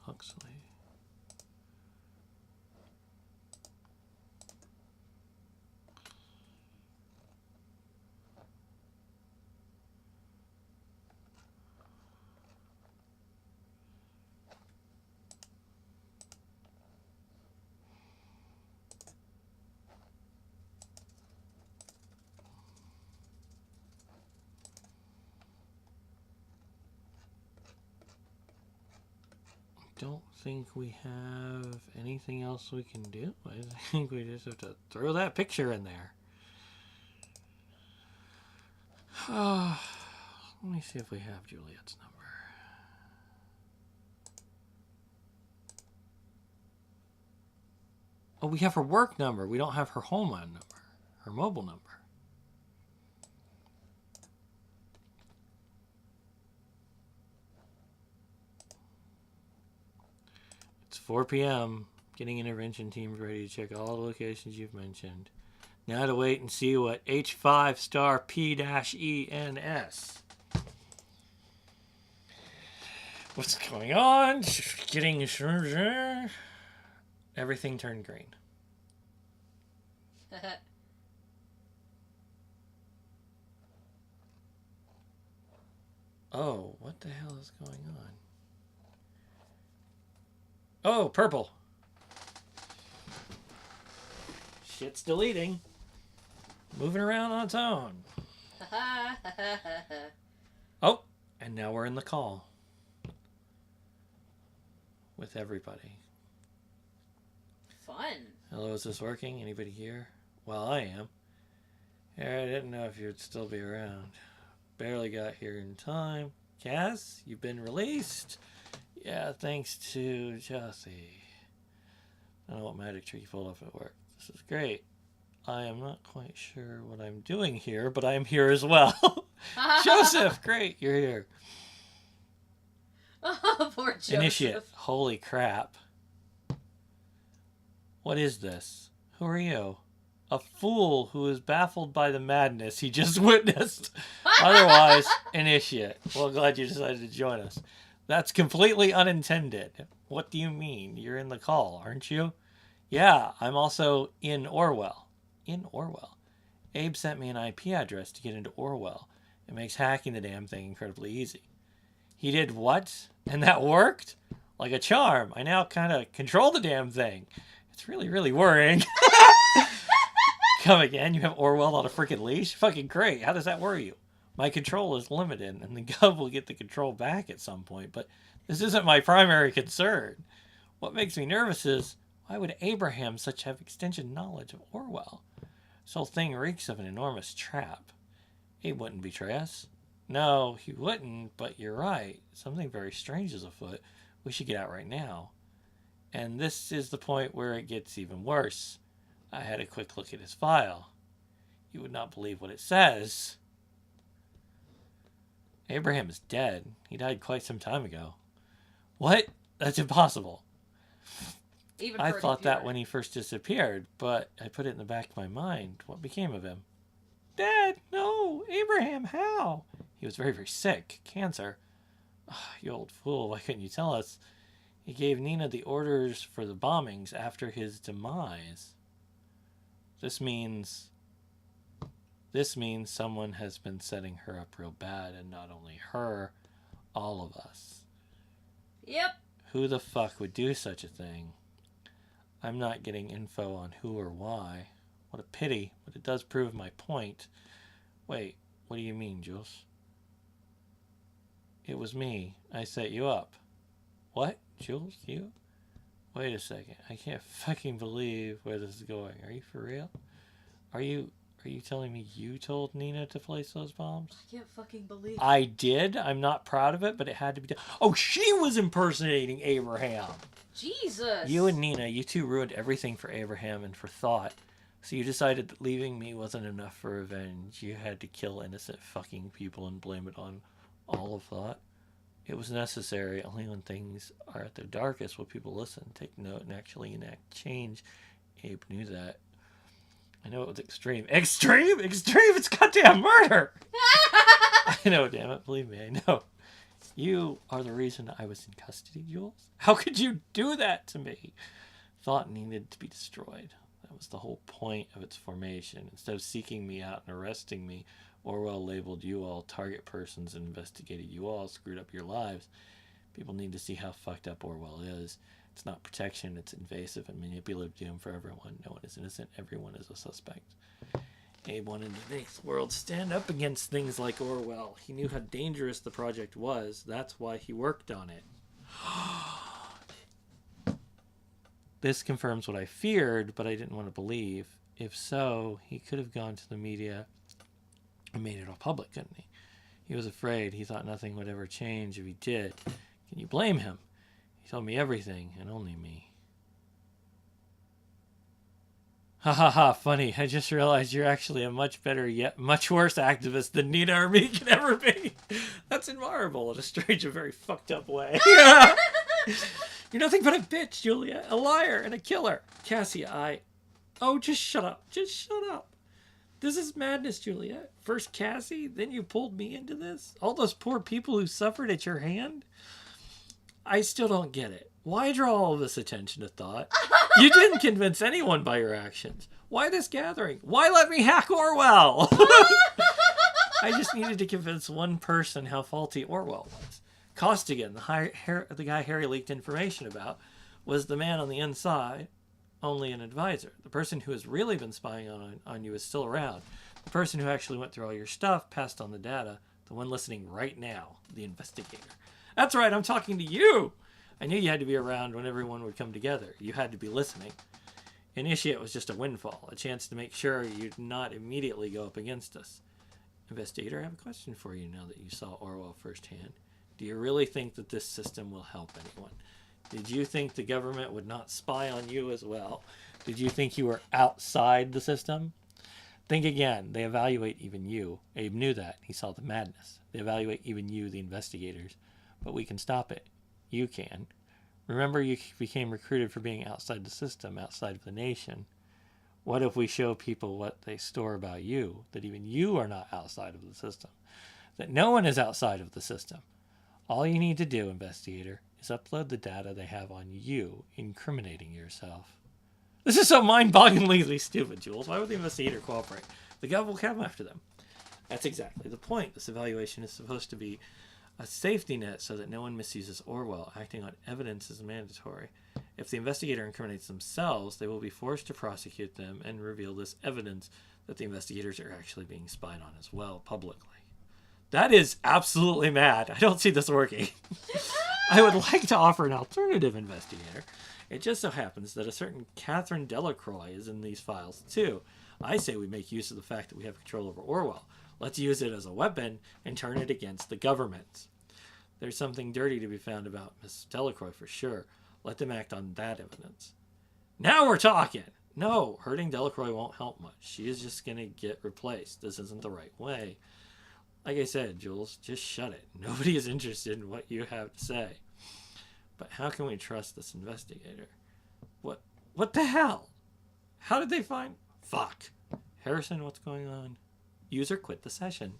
Huxley? Don't think we have anything else we can do. I think we just have to throw that picture in there. Let me see if we have Juliet's number. Oh, we have her work number. We don't have her home number, her mobile number. It's 4 p.m. Getting intervention teams ready to check all the locations you've mentioned. Now to wait and see what H5 star P-ENS. What's going on? Getting everything turned green. Oh, what the hell is going on? Oh, purple. Shit's deleting. Moving around on its own. Oh, and now we're in the call. With everybody. Fun. Hello, is this working? Anybody here? Well, I am. Yeah, I didn't know if you'd still be around. Barely got here in time. Cass, you've been released? Yeah, thanks to Chelsea. I don't know what magic trick you pulled off at work. This is great. I am not quite sure what I'm doing here, but I am here as well. Joseph, great, you're here. Oh, poor Joseph. Initiate. Holy crap. What is this? Who are you? A fool who is baffled by the madness he just witnessed. Otherwise, initiate. Well, glad you decided to join us. That's completely unintended. What do you mean? You're in the call, aren't you? Yeah, I'm also in Orwell. In Orwell? Abe sent me an IP address to get into Orwell. It makes hacking the damn thing incredibly easy. He did what? And that worked? Like a charm. I now kind of control the damn thing. It's really, really worrying. Come again? You have Orwell on a freaking leash? Fucking great. How does that worry you? My control is limited, and the Gov will get the control back at some point, but this isn't my primary concern. What makes me nervous is, why would Abraham such have extensive knowledge of Orwell? This whole thing reeks of an enormous trap. Abe wouldn't betray us. No, he wouldn't, but you're right. Something very strange is afoot. We should get out right now. And this is the point where it gets even worse. I had a quick look at his file. You would not believe what it says. Abraham is dead. He died quite some time ago. What? That's impossible. Even I for a thought that computer. when he first disappeared, but I put it in the back of my mind. What became of him? Dad, no! Abraham, how? He was very, very sick. Cancer. Oh, you old fool, why couldn't you tell us? He gave Nina the orders for the bombings after his demise. This means someone has been setting her up real bad, and not only her, all of us. Yep. Who the fuck would do such a thing? I'm not getting info on who or why. What a pity, but it does prove my point. Wait, what do you mean, Jules? It was me. I set you up. What? Jules? You? Wait a second. I can't fucking believe where this is going. Are you for real? Are you Are you telling me you told Nina to place those bombs? I can't fucking believe it. I did. I'm not proud of it, but it had to be done. Oh, she was impersonating Abraham. Jesus. You and Nina, you two ruined everything for Abraham and for Thought. So you decided that leaving me wasn't enough for revenge. You had to kill innocent fucking people and blame it on all of Thought. It was necessary. Only when things are at their darkest will people listen, take note, and actually enact change. Abe knew that. I know it was extreme. Extreme? Extreme? It's goddamn murder! I know, damn it. Believe me, I know. You are the reason I was in custody, Jules. How could you do that to me? Thought needed to be destroyed. That was the whole point of its formation. Instead of seeking me out and arresting me, Orwell labeled you all target persons and investigated you all, screwed up your lives. People need to see how fucked up Orwell is. It's not protection, it's invasive and manipulative doom for everyone. No one is innocent, everyone is a suspect. Abe wanted to make the world stand up against things like Orwell. He knew how dangerous the project was. That's why he worked on it. This confirms what I feared, but I didn't want to believe. If so, he could have gone to the media and made it all public, couldn't he? He was afraid. He thought nothing would ever change if he did. Can you blame him? He told me everything, and only me. Ha ha ha, funny. I just realized you're actually a much better, yet much worse activist than Nina or me can ever be. That's admirable in a strange and very fucked up way. You're nothing but a bitch, Julia. A liar and a killer. Cassie, Oh, just shut up. Just shut up. This is madness, Juliet. First Cassie, then you pulled me into this? All those poor people who suffered at your hand? I still don't get it. Why draw all this attention to Thought? You didn't convince anyone by your actions. Why this gathering? Why let me hack Orwell? I just needed to convince one person how faulty Orwell was. Costigan, the guy Harry leaked information about, was the man on the inside, only an advisor. The person who has really been spying on you is still around. The person who actually went through all your stuff, passed on the data. The one listening right now, the investigator. That's right, I'm talking to you! I knew you had to be around when everyone would come together. You had to be listening. Initiate was just a windfall, a chance to make sure you'd not immediately go up against us. Investigator, I have a question for you now that you saw Orwell firsthand. Do you really think that this system will help anyone? Did you think the government would not spy on you as well? Did you think you were outside the system? Think again. They evaluate even you. Abe knew that. He saw the madness. They evaluate even you, the investigators. But we can stop it. You can. Remember, you became recruited for being outside the system, outside of the nation. What if we show people what they store about you, that even you are not outside of the system, that no one is outside of the system? All you need to do, investigator, is upload the data they have on you, incriminating yourself. This is so mind-bogglingly stupid, Jules. Why would the investigator cooperate? The gov will come after them. That's exactly the point. This evaluation is supposed to be a safety net so that no one misuses Orwell. Acting on evidence is mandatory. If the investigator incriminates themselves, they will be forced to prosecute them and reveal this evidence that the investigators are actually being spied on as well, publicly. That is absolutely mad. I don't see this working. I would like to offer an alternative, investigator. It just so happens that a certain Catherine Delacroix is in these files, too. I say we make use of the fact that we have control over Orwell. Let's use it as a weapon and turn it against the government. There's something dirty to be found about Miss Delacroix for sure. Let them act on that evidence. Now we're talking! No, hurting Delacroix won't help much. She is just going to get replaced. This isn't the right way. Like I said, Jules, just shut it. Nobody is interested in what you have to say. But how can we trust this investigator? What the hell? How did they find... Fuck. Harrison, what's going on? User quit the session.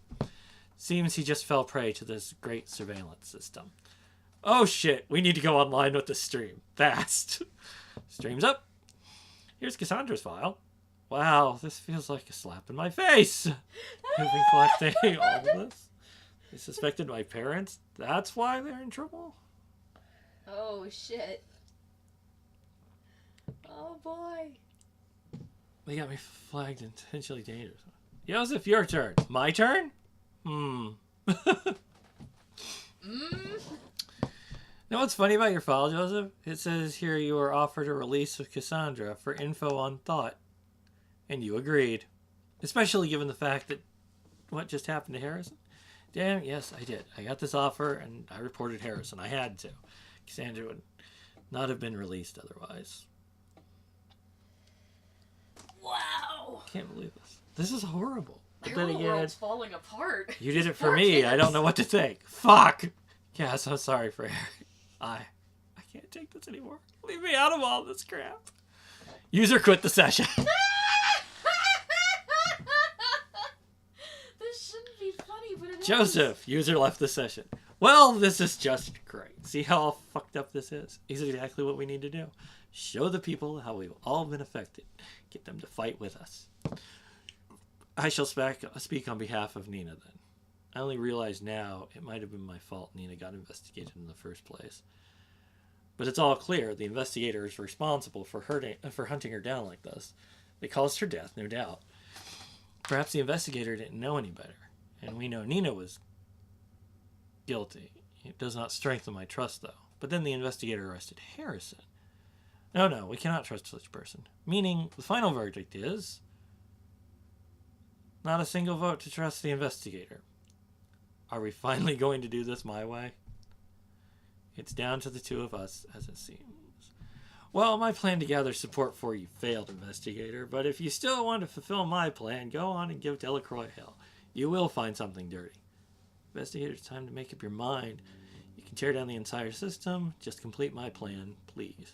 Seems he just fell prey to this great surveillance system. Oh shit, we need to go online with the stream. Fast. Stream's up. Here's Cassandra's file. Wow, this feels like a slap in my face. I've been collecting all of this. They suspected my parents. That's why they're in trouble? Oh shit. Oh boy. They got me flagged intentionally dangerous. Joseph, your turn. My turn? Know what's funny about your file, Joseph? It says here you were offered a release with Cassandra for info on Thought. And you agreed. Especially given the fact that what just happened to Harrison. Damn, yes, I did. I got this offer and I reported Harrison. I had to. Cassandra would not have been released otherwise. Wow. Can't believe this. This is horrible. Their But whole again, world's falling apart. you did it for Poor me. kids. I don't know what to think. Fuck. Yeah, so sorry for Harry. I can't take this anymore. Leave me out of all this crap. User quit the session. This shouldn't be funny, but it is. Joseph, user left the session. Well, this is just great. See how all fucked up this is? It's exactly what we need to do. Show the people how we've all been affected. Get them to fight with us. I shall speak on behalf of Nina then. I only realize now it might have been my fault Nina got investigated in the first place. But it's all clear the investigator is responsible for hunting her down like this. They caused her death, no doubt. Perhaps the investigator didn't know any better, and we know Nina was guilty. It does not strengthen my trust, though. But then the investigator arrested Harrison. No, we cannot trust such a person. Meaning, the final verdict is not a single vote to trust the investigator. Are we finally going to do this my way? It's down to the two of us, as it seems. Well, my plan to gather support for you failed, investigator, but if you still want to fulfill my plan, go on and give Delacroix hell. You will find something dirty. Investigator, it's time to make up your mind. You can tear down the entire system. Just complete my plan, please.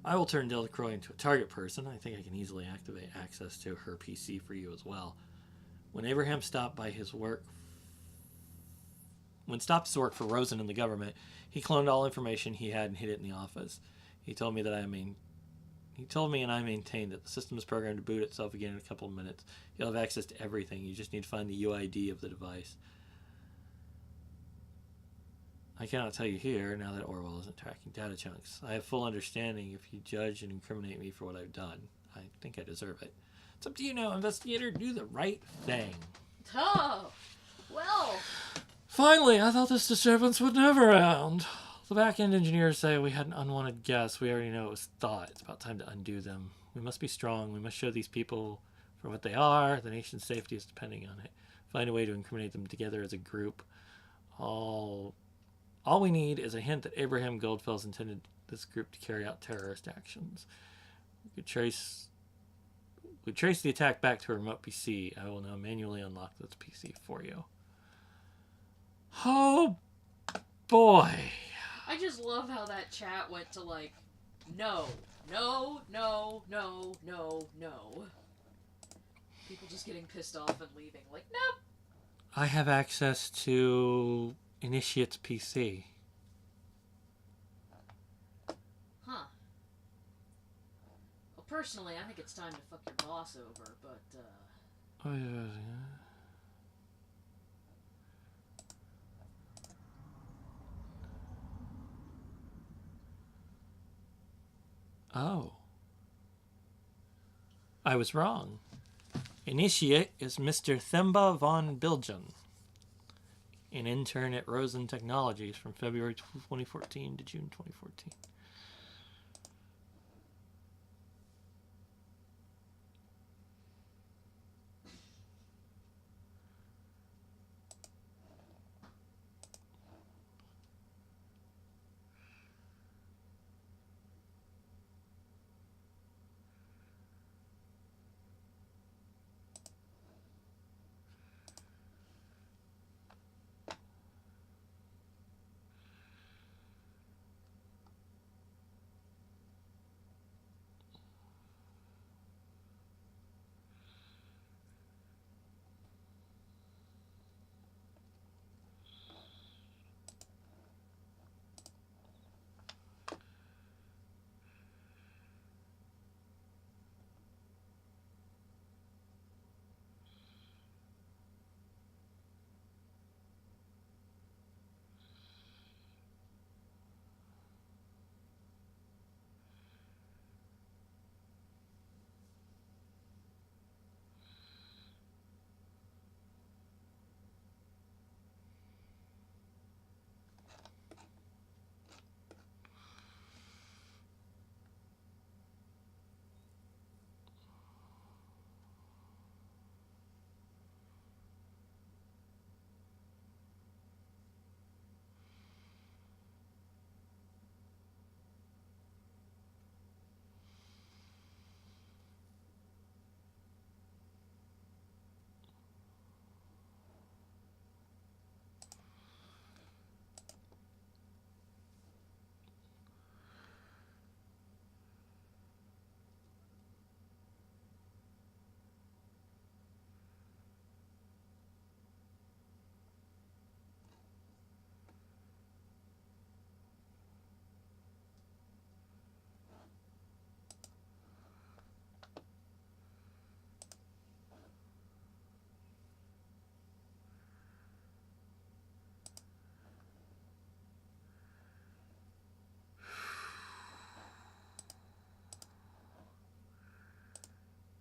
I will turn Delacroix into a target person. I think I can easily activate access to her PC for you as well. When Abraham stopped his work for Rosen and the government, he cloned all information he had and hid it in the office. He told me and I maintained that the system is programmed to boot itself again in a couple of minutes. You'll have access to everything. You just need to find the UID of the device. I cannot tell you here, now that Orwell isn't tracking data chunks. I have full understanding if you judge and incriminate me for what I've done. I think I deserve it. It's up to you now, investigator. Do the right thing. Oh, well. Finally, I thought this disturbance would never end. The back-end engineers say we had an unwanted guest. We already know it was thought. It's about time to undo them. We must be strong. We must show these people for what they are. The nation's safety is depending on it. Find a way to incriminate them together as a group. All we need is a hint that Abraham Goldfels intended this group to carry out terrorist actions. We could trace the attack back to a remote PC. I will now manually unlock this PC for you. Oh, boy. I just love how that chat went to like, no. People just getting pissed off and leaving. Like, nope. I have access to Initiate's PC. Huh. Well, personally, I think it's time to fuck your boss over, but, Oh, yeah. Oh. I was wrong. Initiate is Mr. Themba von Bilgen, an intern at Rosen Technologies from February 2014 to June 2014.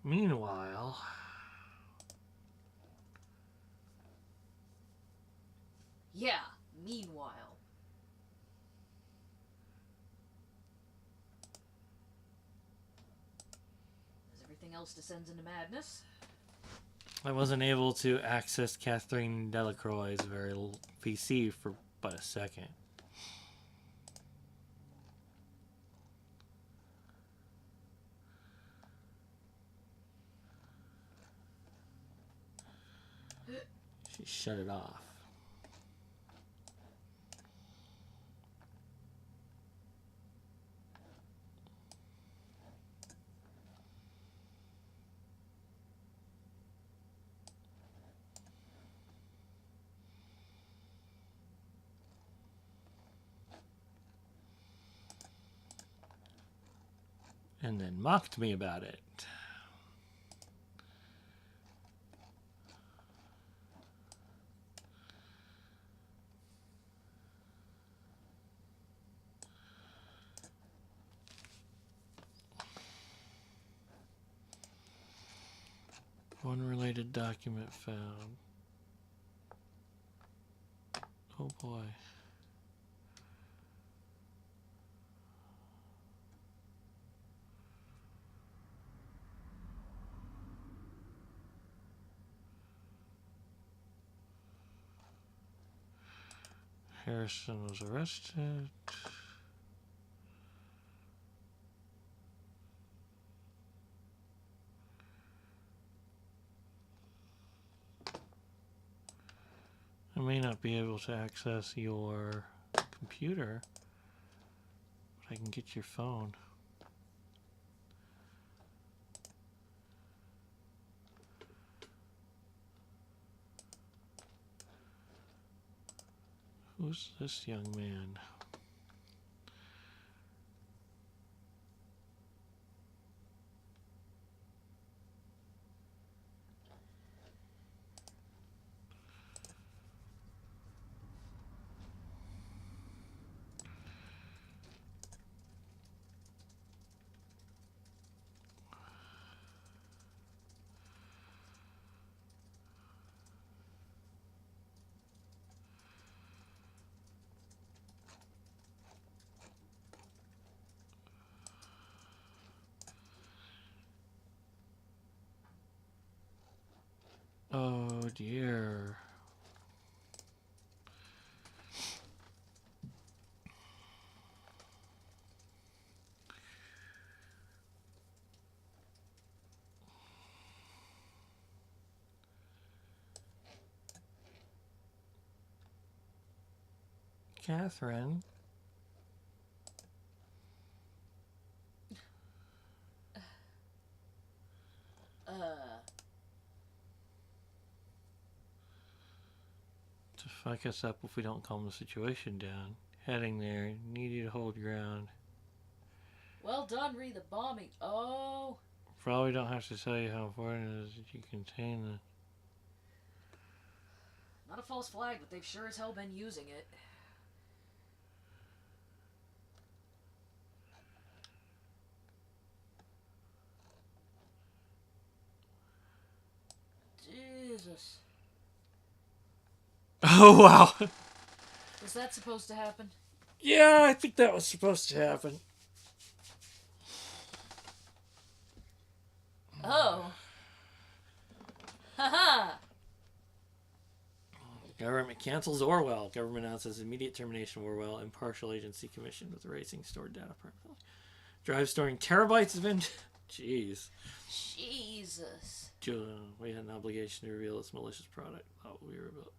Meanwhile... Yeah, meanwhile. As everything else descends into madness. I wasn't able to access Catherine Delacroix's very PC for but a second. She shut it off. And then mocked me about it. Unrelated document found. Oh boy. Harrison was arrested. I may not be able to access your computer, but I can get your phone. Who's this young man? Oh dear. Catherine. To fuck us up if we don't calm the situation down. Heading there. Need you to hold your ground. Well done, re the bombing. Oh. Probably don't have to tell you how important it is that you contain the... Not a false flag, but they've sure as hell been using it. Jesus. Oh wow. Was that supposed to happen? Yeah, I think that was supposed to happen. Oh. Haha. Government cancels Orwell. Government announces immediate termination of Orwell. Impartial agency commissioned with erasing stored data permanently. Drive storing terabytes of Jeez. Jesus. We had an obligation to reveal its malicious product. Thought we were about...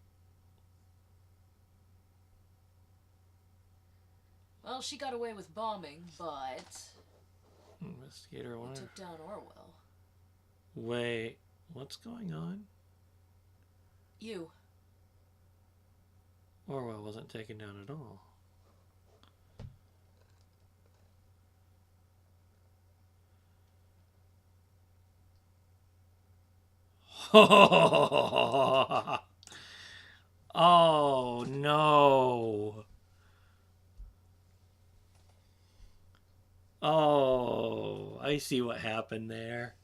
Well, she got away with bombing, but... Investigator They one. took down Orwell. Wait, what's going on? You. Orwell wasn't taken down at all. Oh no. Oh, I see what happened there.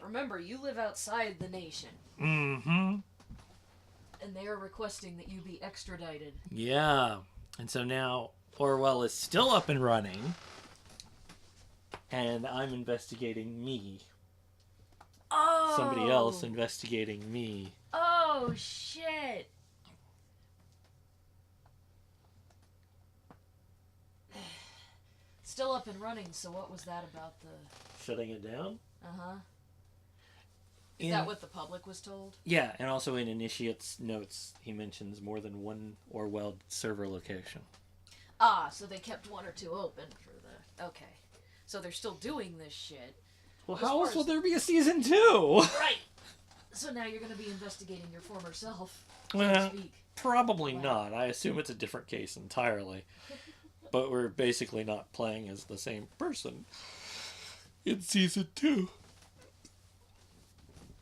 Remember, you live outside the nation. Mm-hmm. And they are requesting that you be extradited. Yeah. And so now Orwell is still up and running. And I'm investigating me. Oh! Somebody else investigating me. Oh, shit! Still up and running, so what was that about the... Shutting it down? Uh-huh. Is that what the public was told? Yeah, and also in Initiate's notes, he mentions more than one Orwell server location. Ah, so they kept one or two open for the... Okay. So they're still doing this shit. Well, how else will there be a season 2? Right! So now you're going to be investigating your former self, so Well, to speak. probably not. I assume it's a different case entirely. But we're basically not playing as the same person in season 2.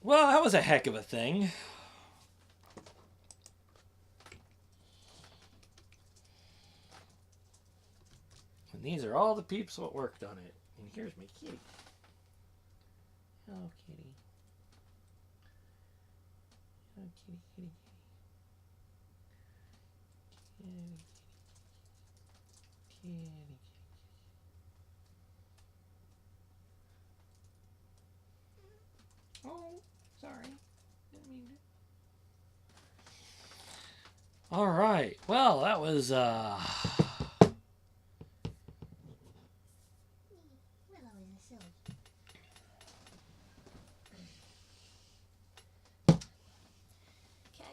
Well, that was a heck of a thing. And these are all the peeps that worked on it. And here's my kitty. Oh, kitty. Oh, kitty, kitty, kitty. Kitty, kitty. Oh, sorry. Didn't mean to. All right. Well, that was Cat,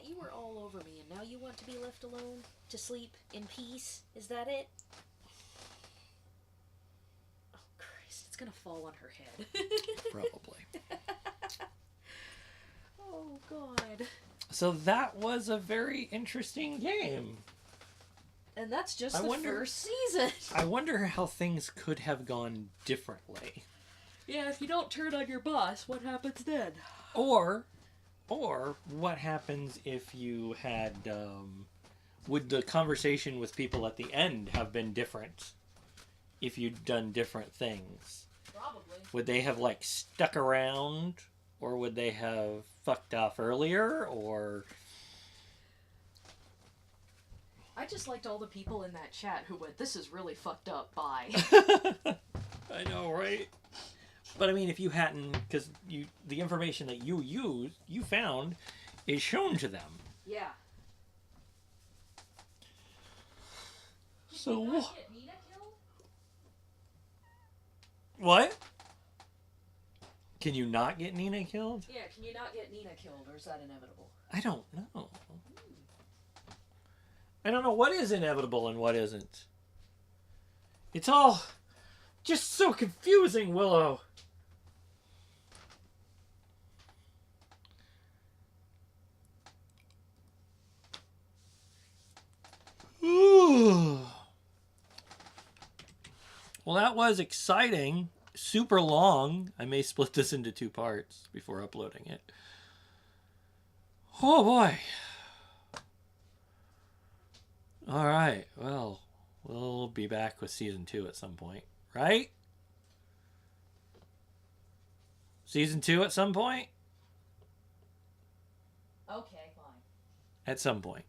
you were all over me, and now you want to be left alone? To sleep in peace? Is that it? Oh, Christ. It's gonna fall on her head. probably. Oh, God. So that was a very interesting game. And that's just the first season. I wonder how things could have gone differently. Yeah, if you don't turn on your boss, what happens then? Or what happens if you had, would the conversation with people at the end have been different if you'd done different things? Probably. Would they have, like, stuck around? Or would they have fucked off earlier? Or... I just liked all the people in that chat who went, "This is really fucked up, bye." I know, right? But I mean, if you hadn't, because the information that you found is shown to them. Yeah. So Did you not get Nina killed? What? Can you not get Nina killed? Yeah, can you not get Nina killed, or is that inevitable? I don't know. I don't know what is inevitable and what isn't. It's all just so confusing, Willow. Ooh. Well, that was exciting. Super long. I may split this into 2 parts before uploading it. Oh boy. All right. Well, we'll be back with season 2 at some point, right? Season 2 at some point? Okay, fine. At some point.